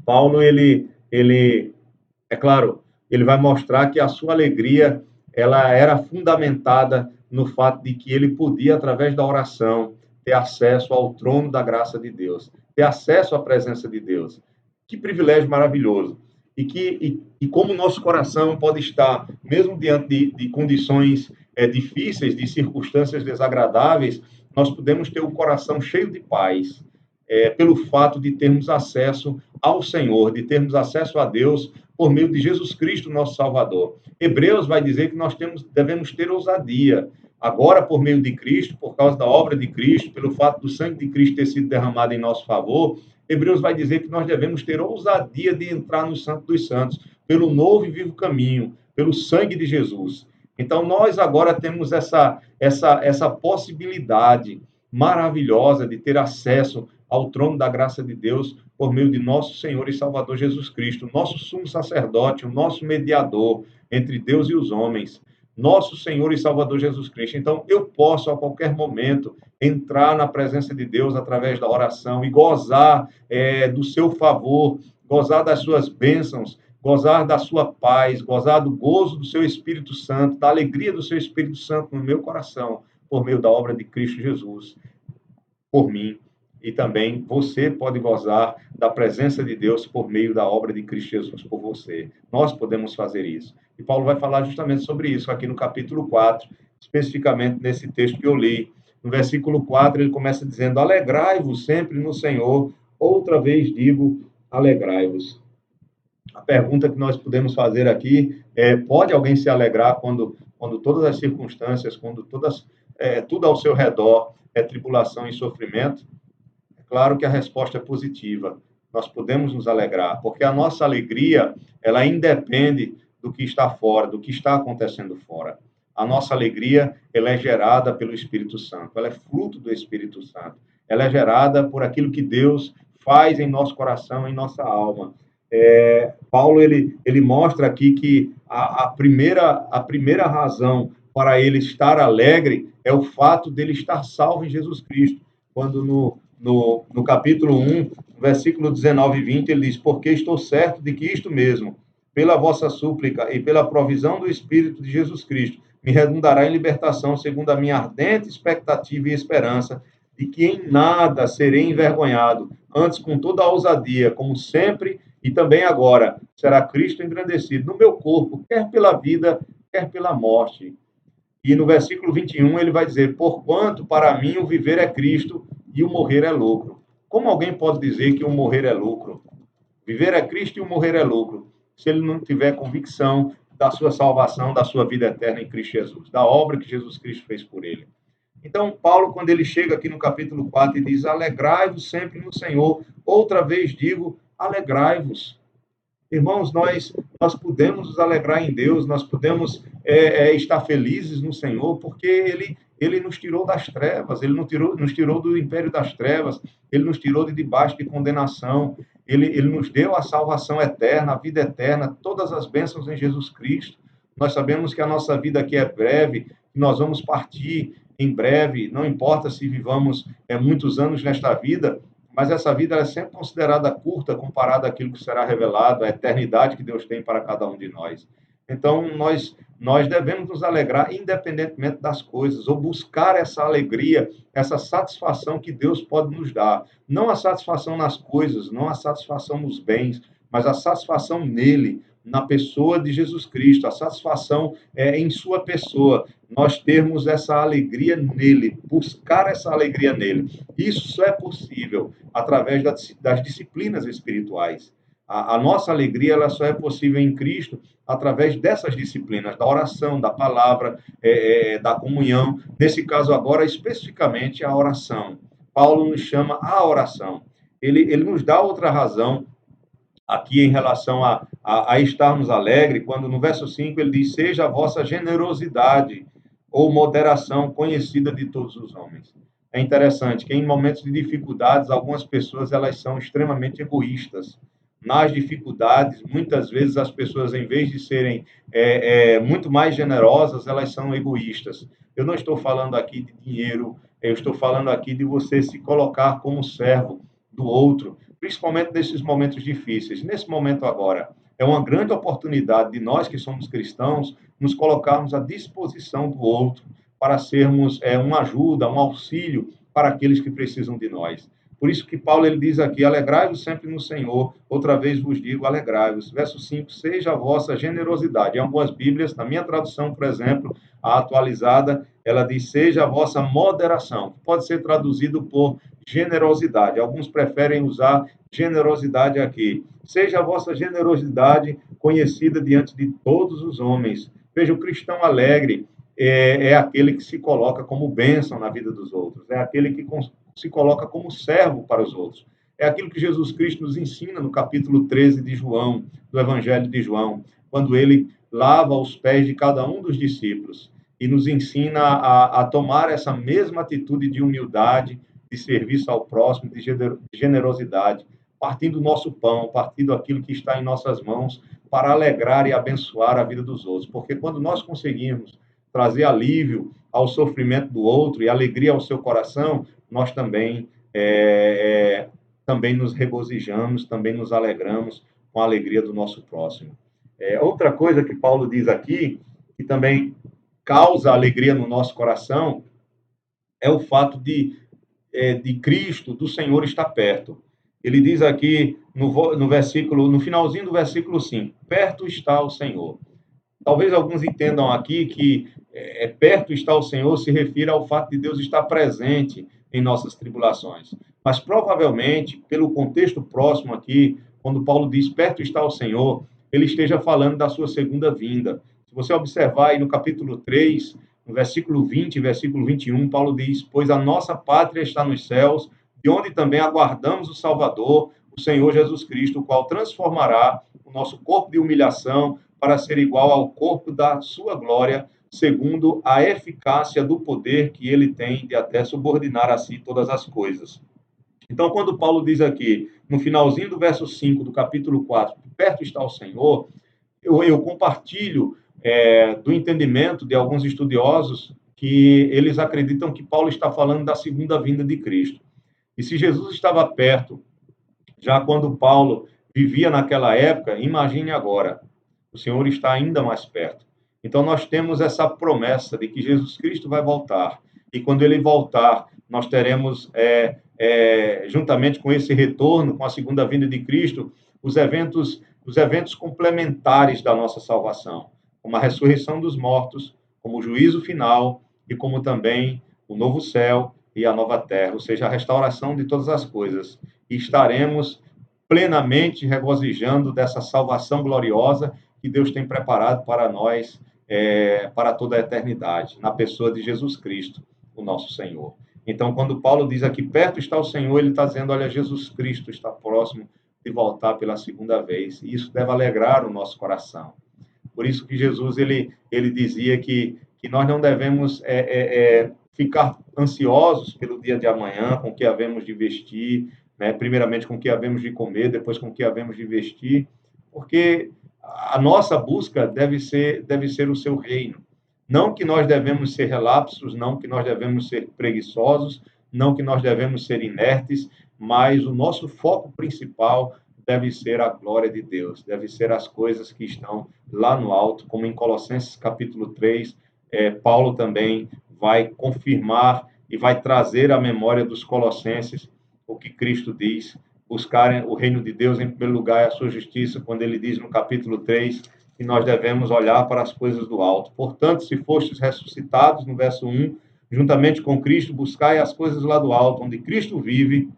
Paulo, é claro, ele vai mostrar que a sua alegria ela era fundamentada no fato de que ele podia, através da oração, ter acesso ao trono da graça de Deus, ter acesso à presença de Deus. Que privilégio maravilhoso! E como o nosso coração pode estar, mesmo diante de condições difíceis, de circunstâncias desagradáveis, nós podemos ter o coração cheio de paz, pelo fato de termos acesso ao Senhor, de termos acesso a Deus por meio de Jesus Cristo, nosso Salvador. Hebreus vai dizer que nós devemos ter ousadia. Agora, por meio de Cristo, por causa da obra de Cristo, pelo fato do sangue de Cristo ter sido derramado em nosso favor, Hebreus vai dizer que nós devemos ter ousadia de entrar no Santo dos Santos, pelo novo e vivo caminho, pelo sangue de Jesus. Então, nós agora temos essa possibilidade maravilhosa de ter acesso ao trono da graça de Deus por meio de nosso Senhor e Salvador Jesus Cristo, nosso sumo sacerdote, o nosso mediador entre Deus e os homens, nosso Senhor e Salvador Jesus Cristo. Então, eu posso a qualquer momento entrar na presença de Deus através da oração e gozar do seu favor, gozar das suas bênçãos, gozar da sua paz, gozar do gozo do seu Espírito Santo, da alegria do seu Espírito Santo no meu coração, por meio da obra de Cristo Jesus, por mim. E também você pode gozar da presença de Deus por meio da obra de Cristo Jesus por você. Nós podemos fazer isso. E Paulo vai falar justamente sobre isso aqui no capítulo 4, especificamente nesse texto que eu li. No versículo 4, ele começa dizendo: alegrai-vos sempre no Senhor. Outra vez digo, alegrai-vos. A pergunta que nós podemos fazer aqui é: pode alguém se alegrar quando todas as circunstâncias, quando tudo ao seu redor é tribulação e sofrimento? Claro que a resposta é positiva. Nós podemos nos alegrar, porque a nossa alegria, ela independe do que está fora, do que está acontecendo fora. A nossa alegria, ela é gerada pelo Espírito Santo, ela é fruto do Espírito Santo. Ela é gerada por aquilo que Deus faz em nosso coração, em nossa alma. Paulo, ele mostra aqui que a primeira razão para ele estar alegre é o fato dele estar salvo em Jesus Cristo. quando no capítulo 1, versículo 19 e 20, ele diz: Porque estou certo de que isto mesmo, pela vossa súplica e pela provisão do Espírito de Jesus Cristo, me redundará em libertação, segundo a minha ardente expectativa e esperança, de que em nada serei envergonhado, antes com toda a ousadia, como sempre e também agora, será Cristo engrandecido no meu corpo, quer pela vida, quer pela morte. E no versículo 21 ele vai dizer: Porquanto para mim o viver é Cristo e o morrer é lucro. Como alguém pode dizer que o morrer é lucro? Viver é Cristo e o morrer é lucro, se ele não tiver convicção da sua salvação, da sua vida eterna em Cristo Jesus, da obra que Jesus Cristo fez por ele. Então, Paulo, quando ele chega aqui no capítulo 4 e diz: Alegrai-vos sempre no Senhor, outra vez digo: alegrai-vos. Irmãos, nós podemos nos alegrar em Deus, nós podemos estar felizes no Senhor, porque Ele nos tirou das trevas, Ele nos tirou do império das trevas, Ele nos tirou de debaixo de condenação, Ele nos deu a salvação eterna, a vida eterna, todas as bênçãos em Jesus Cristo. Nós sabemos que a nossa vida aqui é breve, que nós vamos partir em breve, não importa se vivamos muitos anos nesta vida, mas essa vida é sempre considerada curta comparada àquilo que será revelado, à eternidade que Deus tem para cada um de nós. Então, nós devemos nos alegrar independentemente das coisas, ou buscar essa alegria, essa satisfação que Deus pode nos dar. Não a satisfação nas coisas, não a satisfação nos bens, mas a satisfação nele, na pessoa de Jesus Cristo, a satisfação em sua pessoa, nós termos essa alegria nele, buscar essa alegria nele. Isso só é possível através das disciplinas espirituais. A nossa alegria ela só é possível em Cristo através dessas disciplinas, da oração, da palavra, da comunhão. Nesse caso agora, especificamente a oração. Paulo nos chama a oração. Ele nos dá outra razão aqui em relação a estarmos alegres, quando no verso 5 ele diz: Seja a vossa generosidade ou moderação conhecida de todos os homens. É interessante que em momentos de dificuldades, algumas pessoas elas são extremamente egoístas. Nas dificuldades, muitas vezes as pessoas, em vez de serem muito mais generosas, elas são egoístas. Eu não estou falando aqui de dinheiro, eu estou falando aqui de você se colocar como servo do outro, principalmente nesses momentos difíceis. Nesse momento agora, é uma grande oportunidade de nós que somos cristãos nos colocarmos à disposição do outro para sermos uma ajuda, um auxílio para aqueles que precisam de nós. Por isso que Paulo ele diz aqui: alegrai-vos sempre no Senhor, outra vez vos digo, alegrai-vos. Verso 5, seja a vossa generosidade. Em algumas Bíblias, na minha tradução, por exemplo, a atualizada, ela diz, seja a vossa moderação, que pode ser traduzido por generosidade. Alguns preferem usar generosidade aqui. Seja a vossa generosidade conhecida diante de todos os homens. Veja, o cristão alegre é aquele que se coloca como bênção na vida dos outros, é aquele que se coloca como servo para os outros. É aquilo que Jesus Cristo nos ensina no capítulo 13 de João, do Evangelho de João, quando ele lava os pés de cada um dos discípulos e nos ensina a tomar essa mesma atitude de humildade, de serviço ao próximo, de generosidade, partindo do nosso pão, partindo daquilo que está em nossas mãos, para alegrar e abençoar a vida dos outros. Porque quando nós conseguimos trazer alívio ao sofrimento do outro e alegria ao seu coração, nós também nos regozijamos, também nos alegramos com a alegria do nosso próximo. Outra coisa que Paulo diz aqui, que também causa alegria no nosso coração, é o fato de Cristo, do Senhor, estar perto. Ele diz aqui no versículo, no finalzinho do versículo 5, perto está o Senhor. Talvez alguns entendam aqui que perto está o Senhor se refere ao fato de Deus estar presente em nossas tribulações. Mas provavelmente, pelo contexto próximo aqui, quando Paulo diz perto está o Senhor, ele esteja falando da sua segunda vinda. Se você observar aí no capítulo 3, no versículo 20 e versículo 21, Paulo diz: Pois a nossa pátria está nos céus, de onde também aguardamos o Salvador, o Senhor Jesus Cristo, o qual transformará o nosso corpo de humilhação para ser igual ao corpo da sua glória, segundo a eficácia do poder que ele tem de até subordinar a si todas as coisas. Então, quando Paulo diz aqui, no finalzinho do verso 5 do capítulo 4, perto está o Senhor, eu compartilho do entendimento de alguns estudiosos que eles acreditam que Paulo está falando da segunda vinda de Cristo. E se Jesus estava perto, já quando Paulo vivia naquela época, imagine agora, o Senhor está ainda mais perto. Então nós temos essa promessa de que Jesus Cristo vai voltar. E quando ele voltar, nós teremos, juntamente com esse retorno, com a segunda vinda de Cristo, os eventos complementares da nossa salvação, como a ressurreição dos mortos, como o juízo final e como também o novo céu e a nova terra, ou seja, a restauração de todas as coisas. E estaremos plenamente regozijando dessa salvação gloriosa que Deus tem preparado para nós, para toda a eternidade, na pessoa de Jesus Cristo, o nosso Senhor. Então, quando Paulo diz aqui, perto está o Senhor, ele está dizendo, olha, Jesus Cristo está próximo de voltar pela segunda vez. E isso deve alegrar o nosso coração. Por isso que Jesus, ele dizia que nós não devemos ficar ansiosos pelo dia de amanhã, com o que havemos de vestir, né? Primeiramente com o que havemos de comer, depois com o que havemos de vestir, porque a nossa busca deve ser o seu reino. Não que nós devemos ser relapsos, não que nós devemos ser preguiçosos, não que nós devemos ser inertes, mas o nosso foco principal deve ser a glória de Deus, deve ser as coisas que estão lá no alto, como em Colossenses capítulo 3, Paulo também vai confirmar e vai trazer à memória dos colossenses o que Cristo diz, buscarem o reino de Deus em primeiro lugar e a sua justiça, quando ele diz no capítulo 3 que nós devemos olhar para as coisas do alto. Portanto, se fostes ressuscitados, no verso 1, juntamente com Cristo, buscai as coisas lá do alto, onde Cristo vive,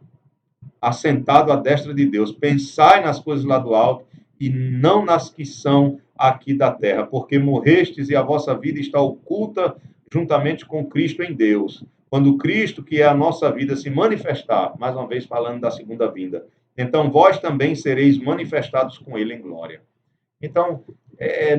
assentado à destra de Deus. Pensai nas coisas lá do alto e não nas que são aqui da terra, porque morrestes e a vossa vida está oculta juntamente com Cristo em Deus. Quando Cristo, que é a nossa vida, se manifestar, mais uma vez falando da segunda vinda, então vós também sereis manifestados com ele em glória. Então,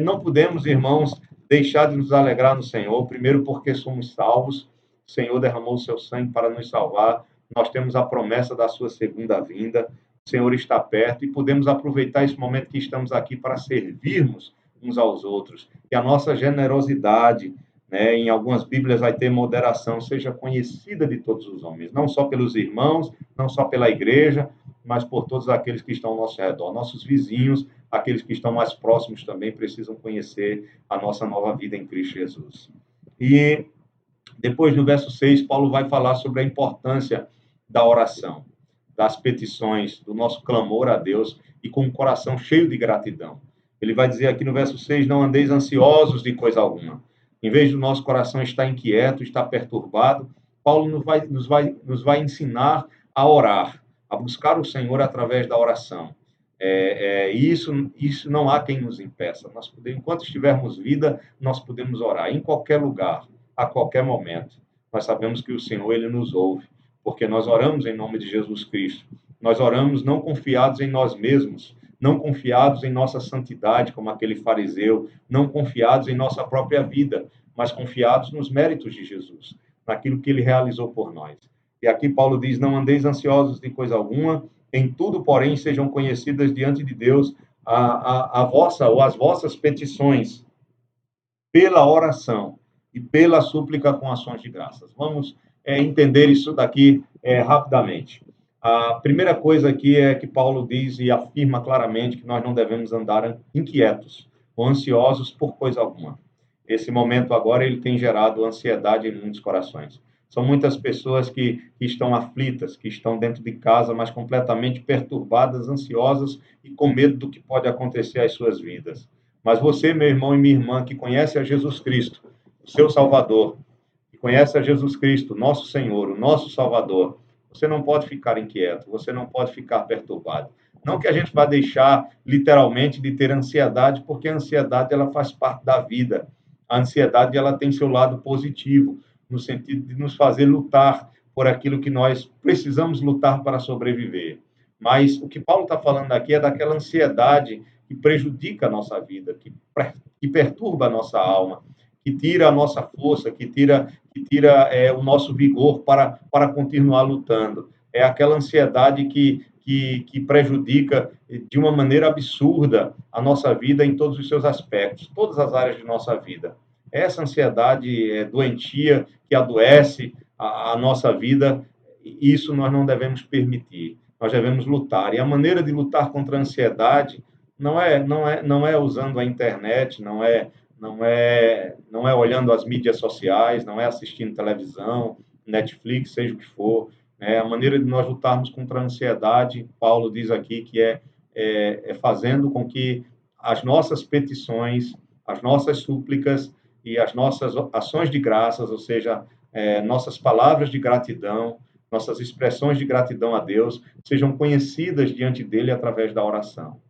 não podemos, irmãos, deixar de nos alegrar no Senhor, primeiro porque somos salvos, o Senhor derramou o seu sangue para nos salvar, nós temos a promessa da sua segunda vinda, o Senhor está perto e podemos aproveitar esse momento que estamos aqui para servirmos uns aos outros, que a nossa generosidade, né, em algumas Bíblias vai ter moderação, seja conhecida de todos os homens, não só pelos irmãos, não só pela igreja, mas por todos aqueles que estão ao nosso redor, nossos vizinhos, aqueles que estão mais próximos também precisam conhecer a nossa nova vida em Cristo Jesus. E depois, no verso 6, Paulo vai falar sobre a importância da oração, das petições, do nosso clamor a Deus e com um coração cheio de gratidão. Ele vai dizer aqui no verso 6, não andeis ansiosos de coisa alguma. Em vez do nosso coração estar inquieto, estar perturbado, Paulo nos vai ensinar a orar, a buscar o Senhor através da oração. Isso não há quem nos impeça. Enquanto estivermos vida, nós podemos orar em qualquer lugar, a qualquer momento. Nós sabemos que o Senhor, ele nos ouve, porque nós oramos em nome de Jesus Cristo. Nós oramos não confiados em nós mesmos, não confiados em nossa santidade, como aquele fariseu, não confiados em nossa própria vida, mas confiados nos méritos de Jesus, naquilo que ele realizou por nós. E aqui Paulo diz, não andeis ansiosos de coisa alguma, em tudo, porém, sejam conhecidas diante de Deus a vossa ou as vossas petições pela oração e pela súplica com ações de graças. Vamos entender isso daqui rapidamente. A primeira coisa aqui é que Paulo diz e afirma claramente que nós não devemos andar inquietos ou ansiosos por coisa alguma. Esse momento agora ele tem gerado ansiedade em muitos corações. São muitas pessoas que estão aflitas, que estão dentro de casa, mas completamente perturbadas, ansiosas e com medo do que pode acontecer às suas vidas. Mas você, meu irmão e minha irmã, que conhece a Jesus Cristo, o seu Salvador, que conhece a Jesus Cristo, nosso Senhor, o nosso Salvador, você não pode ficar inquieto, você não pode ficar perturbado. Não que a gente vá deixar, literalmente, de ter ansiedade, porque a ansiedade ela faz parte da vida. A ansiedade ela tem seu lado positivo, no sentido de nos fazer lutar por aquilo que nós precisamos lutar para sobreviver. Mas o que Paulo está falando aqui é daquela ansiedade que prejudica a nossa vida, que perturba a nossa alma, que tira a nossa força, que tira o nosso vigor para continuar lutando. É aquela ansiedade que prejudica de uma maneira absurda a nossa vida em todos os seus aspectos, todas as áreas de nossa vida. essa ansiedade doentia que adoece a nossa vida, isso nós não devemos permitir. Nós devemos lutar. E a maneira de lutar contra a ansiedade não é usando a internet, não é olhando as mídias sociais, não é assistindo televisão, Netflix, seja o que for. Né? A maneira de nós lutarmos contra a ansiedade, Paulo diz aqui que é fazendo com que as nossas petições, as nossas súplicas e as nossas ações de graças, ou seja, nossas palavras de gratidão, nossas expressões de gratidão a Deus, sejam conhecidas diante dele através da oração.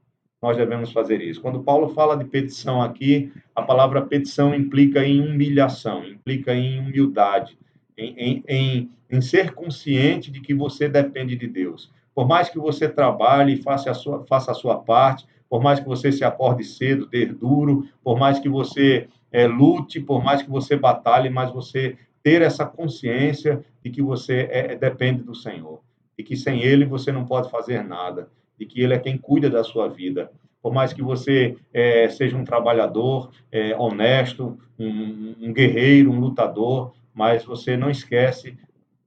Nós devemos fazer isso. Quando Paulo fala de petição aqui, a palavra petição implica em humilhação, implica em humildade, em ser consciente de que você depende de Deus. Por mais que você trabalhe e faça a sua parte, por mais que você se acorde cedo, dê duro, por mais que você lute, por mais que você batalhe, mas você ter essa consciência de que você depende do Senhor, e que sem Ele você não pode fazer nada, de que Ele é quem cuida da sua vida. Por mais que você seja um trabalhador honesto, um guerreiro, um lutador, mas você não esquece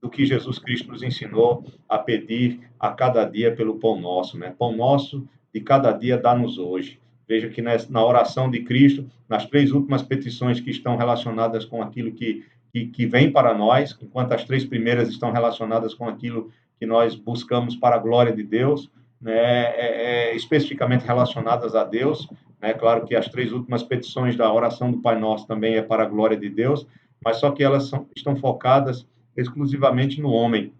do que Jesus Cristo nos ensinou a pedir a cada dia pelo pão nosso, né? Pão nosso de cada dia dá-nos hoje. Veja que na oração de Cristo, nas 3 últimas petições que estão relacionadas com aquilo que vem para nós, enquanto as 3 primeiras estão relacionadas com aquilo que nós buscamos para a glória de Deus, né, especificamente relacionadas a Deus, né? Claro que as 3 últimas petições da oração do Pai Nosso também é para a glória de Deus, mas só que elas estão focadas exclusivamente no homem.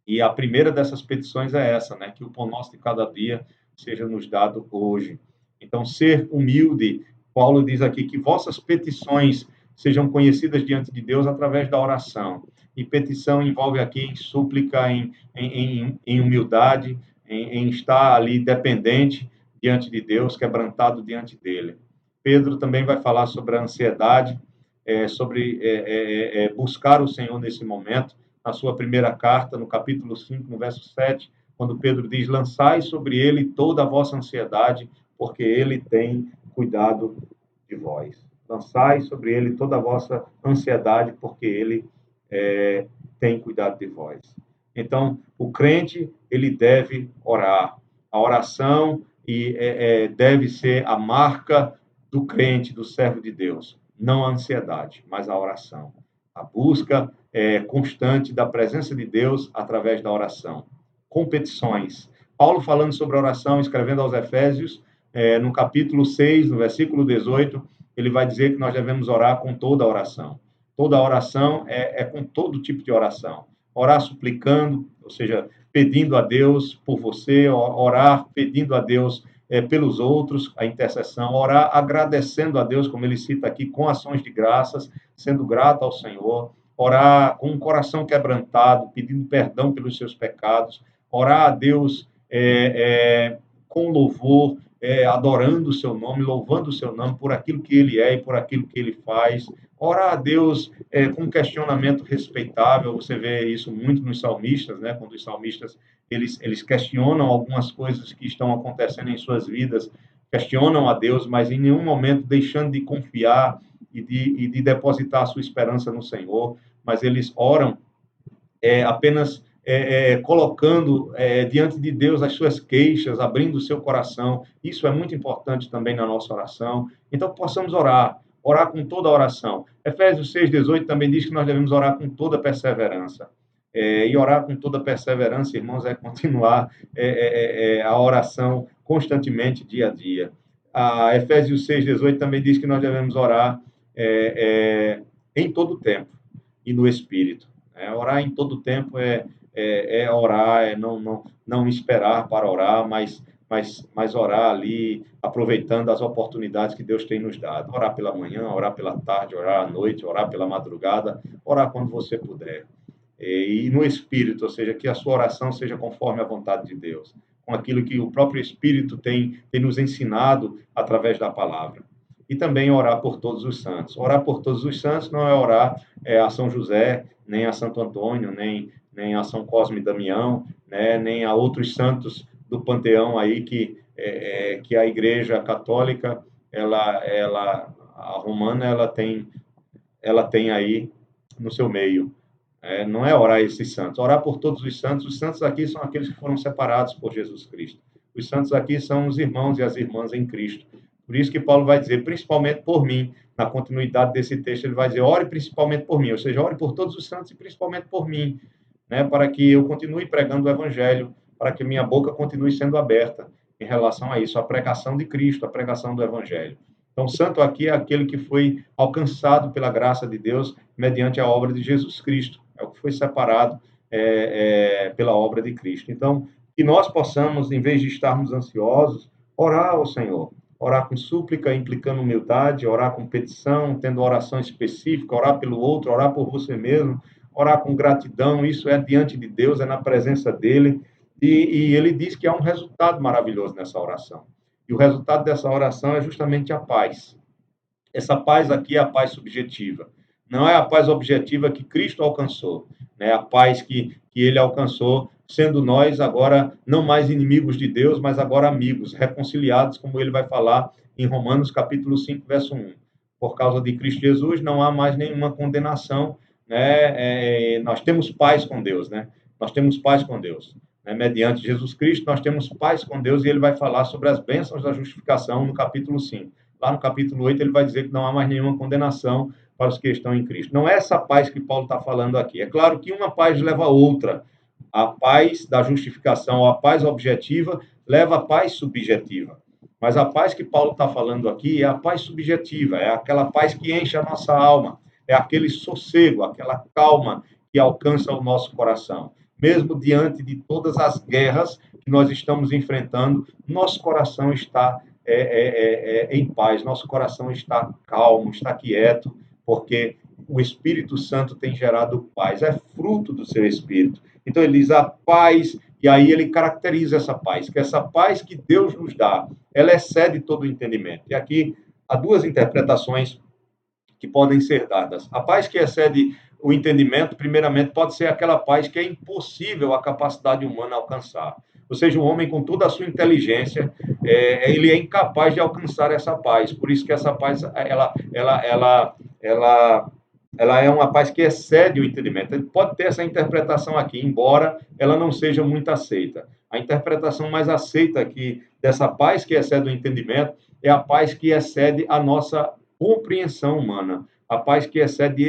E a primeira dessas petições é essa, né? Que o pão nosso de cada dia seja nos dado hoje. Então, ser humilde, Paulo diz aqui que vossas petições sejam conhecidas diante de Deus através da oração. E petição envolve aqui em súplica, em humildade, em estar ali dependente diante de Deus, quebrantado diante dele. Pedro também vai falar sobre a ansiedade, sobre buscar o Senhor nesse momento, na sua primeira carta, no capítulo 5, no verso 7, quando Pedro diz: lançai sobre ele toda a vossa ansiedade, porque ele tem cuidado de vós. Lançai sobre ele toda a vossa ansiedade, porque ele tem cuidado de vós. Então, o crente, ele deve orar. A oração deve ser a marca do crente, do servo de Deus. Não a ansiedade, mas a oração. A busca constante da presença de Deus através da oração. Competições. Paulo falando sobre a oração, escrevendo aos Efésios, no capítulo 6, no versículo 18, ele vai dizer que nós devemos orar com toda a oração. Toda a oração é com todo tipo de oração. Orar suplicando, ou seja, pedindo a Deus por você, orar pedindo a Deus pelos outros, a intercessão, orar agradecendo a Deus, como ele cita aqui, com ações de graças, sendo grato ao Senhor, orar com um coração quebrantado, pedindo perdão pelos seus pecados, orar a Deus com louvor, adorando o seu nome, louvando o seu nome por aquilo que ele é e por aquilo que ele faz. Orar a Deus com um questionamento respeitável, você vê isso muito nos salmistas, né? Quando os salmistas eles questionam algumas coisas que estão acontecendo em suas vidas, questionam a Deus, mas em nenhum momento deixando de confiar e de depositar a sua esperança no Senhor, mas eles oram apenas colocando diante de Deus as suas queixas, abrindo o seu coração. Isso é muito importante também na nossa oração. Então, possamos orar com toda a oração. Efésios 6,18 também diz que nós devemos orar com toda perseverança. E orar com toda perseverança, irmãos, é continuar a oração constantemente, dia a dia. A Efésios 6,18 também diz que nós devemos orar em todo o tempo e no Espírito. Orar em todo tempo é orar, não esperar para orar, mas orar ali, aproveitando as oportunidades que Deus tem nos dado. Orar pela manhã, orar pela tarde, orar à noite, orar pela madrugada, orar quando você puder. E no Espírito, ou seja, que a sua oração seja conforme a vontade de Deus, com aquilo que o próprio Espírito tem nos ensinado através da palavra. E também orar por todos os santos. Orar por todos os santos não é orar a São José, nem a Santo Antônio, nem a São Cosme e Damião, né, nem a outros santos do panteão aí que a Igreja Católica, a romana, ela tem ela tem aí no seu meio. Não é orar esses santos, orar por todos os santos. Os santos aqui são aqueles que foram separados por Jesus Cristo. Os santos aqui são os irmãos e as irmãs em Cristo. Por isso que Paulo vai dizer, principalmente por mim, na continuidade desse texto, ele vai dizer, ore principalmente por mim, ou seja, ore por todos os santos e principalmente por mim, né, para que eu continue pregando o evangelho, para que minha boca continue sendo aberta em relação a isso, a pregação de Cristo, a pregação do evangelho. Então, santo aqui é aquele que foi alcançado pela graça de Deus mediante a obra de Jesus Cristo. É o que foi separado pela obra de Cristo. Então, que nós possamos, em vez de estarmos ansiosos, orar ao Senhor. Orar com súplica, implicando humildade, orar com petição, tendo oração específica, orar pelo outro, orar por você mesmo, orar com gratidão. Isso é diante de Deus, é na presença dele. E ele diz que há um resultado maravilhoso nessa oração. E o resultado dessa oração é justamente a paz. Essa paz aqui é a paz subjetiva. Não é a paz objetiva que Cristo alcançou, né? A paz que ele alcançou, sendo nós agora não mais inimigos de Deus, mas agora amigos, reconciliados, como ele vai falar em Romanos capítulo 5, verso 1. Por causa de Cristo Jesus, não há mais nenhuma condenação, né? Nós temos paz com Deus, né? Nós temos paz com Deus. Né? Mediante Jesus Cristo, nós temos paz com Deus e ele vai falar sobre as bênçãos da justificação no capítulo 5. Lá no capítulo 8, ele vai dizer que não há mais nenhuma condenação para os que estão em Cristo. Não é essa paz que Paulo está falando aqui. É claro que uma paz leva a outra. A paz da justificação, a paz objetiva, leva a paz subjetiva. Mas a paz que Paulo está falando aqui é a paz subjetiva, é aquela paz que enche a nossa alma, é aquele sossego, aquela calma que alcança o nosso coração. Mesmo diante de todas as guerras que nós estamos enfrentando, nosso coração está em paz, nosso coração está calmo, está quieto, porque o Espírito Santo tem gerado paz, é fruto do seu Espírito. Então ele diz a paz, e aí ele caracteriza essa paz, que essa paz que Deus nos dá, ela excede todo o entendimento. E aqui há duas interpretações que podem ser dadas. A paz que excede o entendimento, primeiramente, pode ser aquela paz que é impossível a capacidade humana alcançar. Ou seja, um homem com toda a sua inteligência, ele é incapaz de alcançar essa paz. Por isso que essa paz, ela é uma paz que excede o entendimento. Ele pode ter essa interpretação aqui, embora ela não seja muito aceita. A interpretação mais aceita aqui dessa paz que excede o entendimento é a paz que excede a nossa compreensão humana, a paz que excede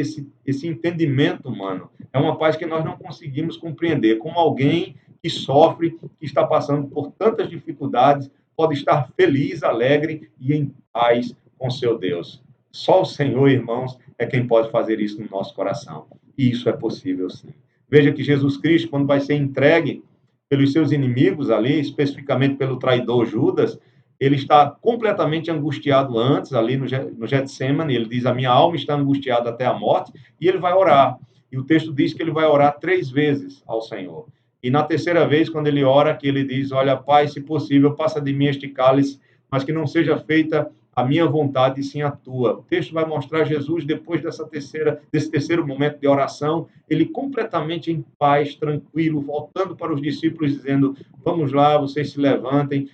esse entendimento humano. É uma paz que nós não conseguimos compreender, como alguém que sofre, que está passando por tantas dificuldades, pode estar feliz, alegre e em paz com seu Deus. Só o Senhor, irmãos, é quem pode fazer isso no nosso coração. E isso é possível, sim. Veja que Jesus Cristo, quando vai ser entregue pelos seus inimigos ali, especificamente pelo traidor Judas, ele está completamente angustiado antes, ali no Getsemane, ele diz, a minha alma está angustiada até a morte, e ele vai orar. E o texto diz que ele vai orar 3 vezes ao Senhor. E na terceira vez, quando ele ora, que ele diz, olha, Pai, se possível, passa de mim este cálice, mas que não seja feita a minha vontade, e sim a tua. O texto vai mostrar Jesus, depois desse terceiro momento de oração, ele completamente em paz, tranquilo, voltando para os discípulos, dizendo, vamos lá, vocês se levantem,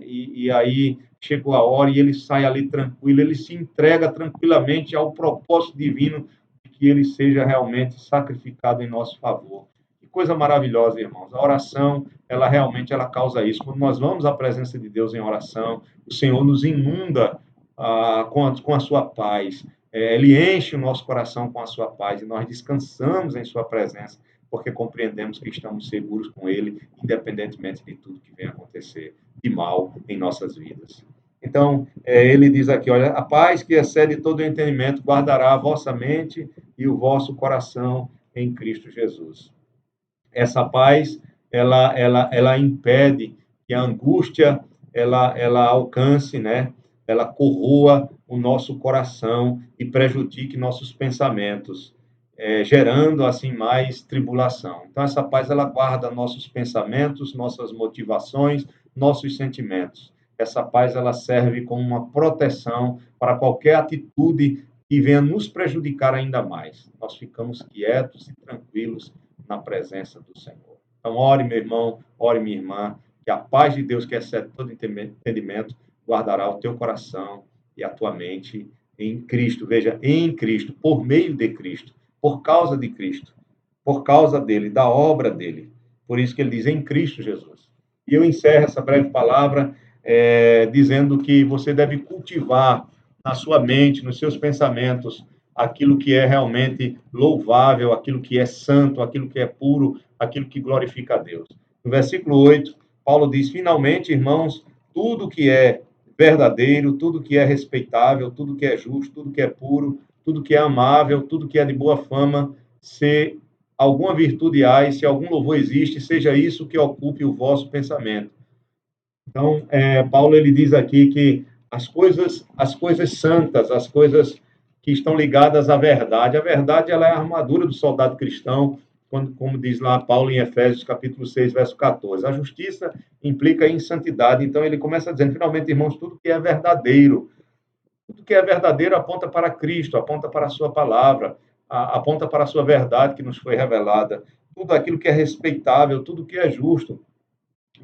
e aí chegou a hora e ele sai ali tranquilo, ele se entrega tranquilamente ao propósito divino de que ele seja realmente sacrificado em nosso favor. Que coisa maravilhosa, irmãos. A oração, ela realmente ela causa isso. Quando nós vamos à presença de Deus em oração, o Senhor nos inunda com a sua paz. Ele enche o nosso coração com a sua paz e nós descansamos em sua presença, porque compreendemos que estamos seguros com Ele, independentemente de tudo que venha acontecer de mal em nossas vidas. Então, ele diz aqui, olha, a paz que excede todo o entendimento guardará a vossa mente e o vosso coração em Cristo Jesus. Essa paz, ela impede que a angústia, ela alcance, né? Ela corroa o nosso coração e prejudique nossos pensamentos, gerando, assim, mais tribulação. Então, essa paz, ela guarda nossos pensamentos, nossas motivações, nossos sentimentos. Essa paz, ela serve como uma proteção para qualquer atitude que venha nos prejudicar ainda mais. Nós ficamos quietos e tranquilos na presença do Senhor. Então, ore, meu irmão, ore, minha irmã, que a paz de Deus, que excede todo entendimento, guardará o teu coração e a tua mente Em Cristo, veja, em Cristo, por meio de Cristo, por causa de Cristo, por causa dele, da obra dele. Por isso que ele diz em Cristo Jesus. E eu encerro essa breve palavra dizendo que você deve cultivar na sua mente, nos seus pensamentos, aquilo que é realmente louvável, aquilo que é santo, aquilo que é puro, aquilo que glorifica a Deus. No versículo 8, Paulo diz: finalmente, irmãos, tudo que é verdadeiro, tudo que é respeitável, tudo que é justo, tudo que é puro, tudo que é amável, tudo que é de boa fama, se alguma virtude há e se algum louvor existe, seja isso que ocupe o vosso pensamento. Então, Paulo ele diz aqui que as coisas santas, as coisas que estão ligadas à verdade, a verdade ela é a armadura do soldado cristão, como diz lá Paulo em Efésios capítulo 6, verso 14. A justiça implica em santidade, então ele começa dizendo, finalmente, irmãos, tudo que é verdadeiro aponta para Cristo, aponta para a sua palavra, aponta para a sua verdade que nos foi revelada, tudo aquilo que é respeitável, tudo que é justo.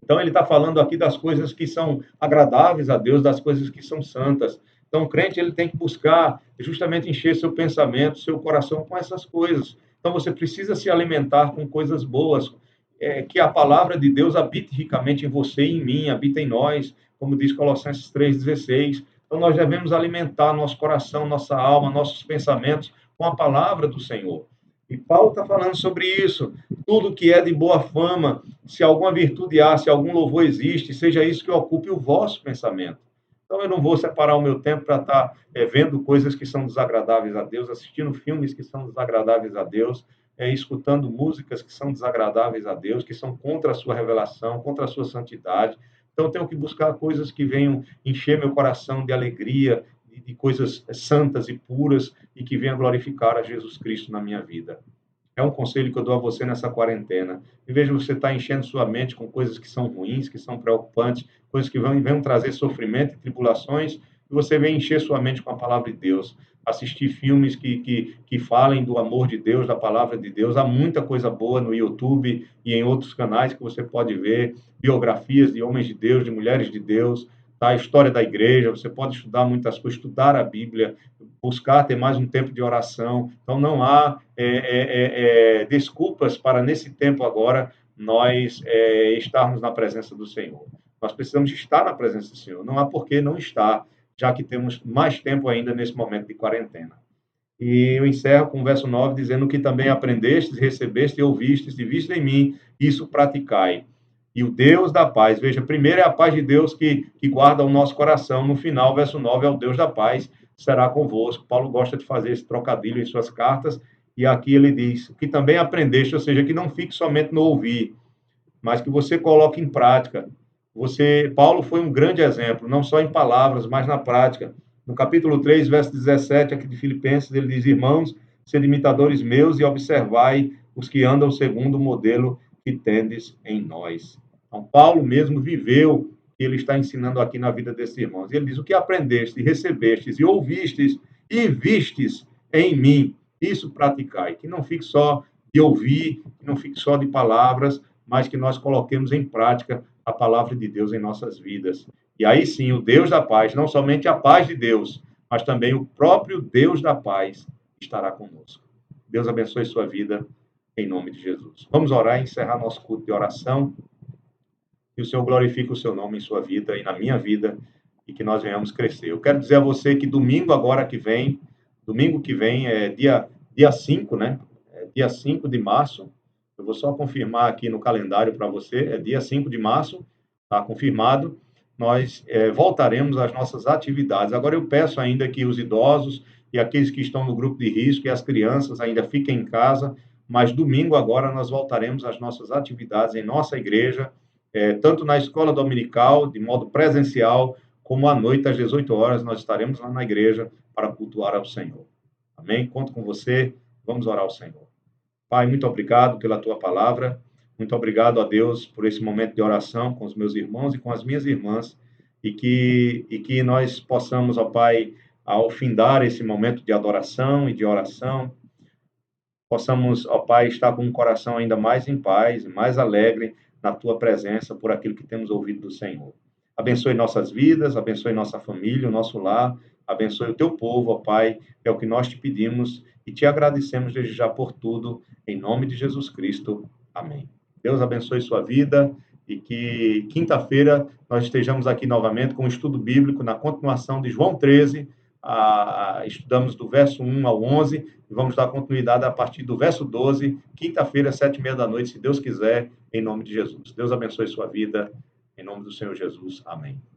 Então, ele está falando aqui das coisas que são agradáveis a Deus, das coisas que são santas. Então, o crente ele tem que buscar justamente encher seu pensamento, seu coração com essas coisas. Então, você precisa se alimentar com coisas boas, que a palavra de Deus habite ricamente em você e em mim, habita em nós, como diz Colossenses 3,16. Então, nós devemos alimentar nosso coração, nossa alma, nossos pensamentos com a palavra do Senhor. E Paulo está falando sobre isso. Tudo que é de boa fama, se alguma virtude há, se algum louvor existe, seja isso que ocupe o vosso pensamento. Então, eu não vou separar o meu tempo para estar vendo coisas que são desagradáveis a Deus, assistindo filmes que são desagradáveis a Deus, escutando músicas que são desagradáveis a Deus, que são contra a sua revelação, contra a sua santidade. Então, eu tenho que buscar coisas que venham encher meu coração de alegria, de coisas santas e puras e que venham glorificar a Jesus Cristo na minha vida. É um conselho que eu dou a você nessa quarentena. Em vez de você estar enchendo sua mente com coisas que são ruins, que são preocupantes, coisas que vão trazer sofrimento e tribulações, e você vem encher sua mente com a palavra de Deus. Assistir filmes que falem do amor de Deus, da palavra de Deus. Há muita coisa boa no YouTube e em outros canais que você pode ver. Biografias de homens de Deus, de mulheres de Deus, tá? A história da igreja. Você pode estudar muitas coisas, estudar a Bíblia, buscar ter mais um tempo de oração. Então, não há desculpas para, nesse tempo agora, nós estarmos na presença do Senhor. Nós precisamos estar na presença do Senhor. Não há por que não estar, já que temos mais tempo ainda nesse momento de quarentena. E eu encerro com o verso 9, dizendo que também aprendestes, recebeste e ouvistes, e viste em mim, isso praticai. E o Deus da paz, veja, primeiro é a paz de Deus que guarda o nosso coração, no final, verso 9, é o Deus da paz, será convosco. Paulo gosta de fazer esse trocadilho em suas cartas, e aqui ele diz que também aprendeste, ou seja, que não fique somente no ouvir, mas que você coloque em prática. Paulo foi um grande exemplo, não só em palavras, mas na prática. No capítulo 3, verso 17, aqui de Filipenses, ele diz: irmãos, sede imitadores meus e observai os que andam segundo o modelo que tendes em nós. Então, Paulo mesmo viveu o que ele está ensinando aqui na vida desses irmãos. E ele diz: o que aprendestes, recebestes e ouvistes e vistes em mim, isso praticai. Que não fique só de ouvir, que não fique só de palavras, mas que nós coloquemos em prática a palavra de Deus em nossas vidas. E aí sim, o Deus da paz, não somente a paz de Deus, mas também o próprio Deus da paz estará conosco. Deus abençoe sua vida, em nome de Jesus. Vamos orar e encerrar nosso culto de oração. Que o Senhor glorifique o seu nome em sua vida e na minha vida, e que nós venhamos crescer. Eu quero dizer a você que domingo que vem é dia 5, né? É dia 5 de março. Eu vou só confirmar aqui no calendário para você, é dia 5 de março, está confirmado. Nós voltaremos às nossas atividades. Agora eu peço ainda que os idosos e aqueles que estão no grupo de risco e as crianças ainda fiquem em casa, mas domingo agora nós voltaremos às nossas atividades em nossa igreja, tanto na escola dominical, de modo presencial, como à noite, às 18 horas, nós estaremos lá na igreja para cultuar ao Senhor. Amém? Conto com você. Vamos orar ao Senhor. Pai, muito obrigado pela tua palavra. Muito obrigado a Deus por esse momento de oração com os meus irmãos e com as minhas irmãs. E que nós possamos, ó Pai, ao findar esse momento de adoração e de oração, possamos, ó Pai, estar com um coração ainda mais em paz, mais alegre na Tua presença por aquilo que temos ouvido do Senhor. Abençoe nossas vidas, abençoe nossa família, o nosso lar, Abençoe o teu povo, ó Pai, é o que nós te pedimos e te agradecemos desde já por tudo, em nome de Jesus Cristo. Amém. Deus abençoe sua vida e que quinta-feira nós estejamos aqui novamente com o estudo bíblico na continuação de João 13. Estudamos do verso 1 ao 11 e vamos dar continuidade a partir do verso 12, quinta-feira, 7h30 da noite, se Deus quiser, em nome de Jesus. Deus abençoe sua vida, em nome do Senhor Jesus. Amém.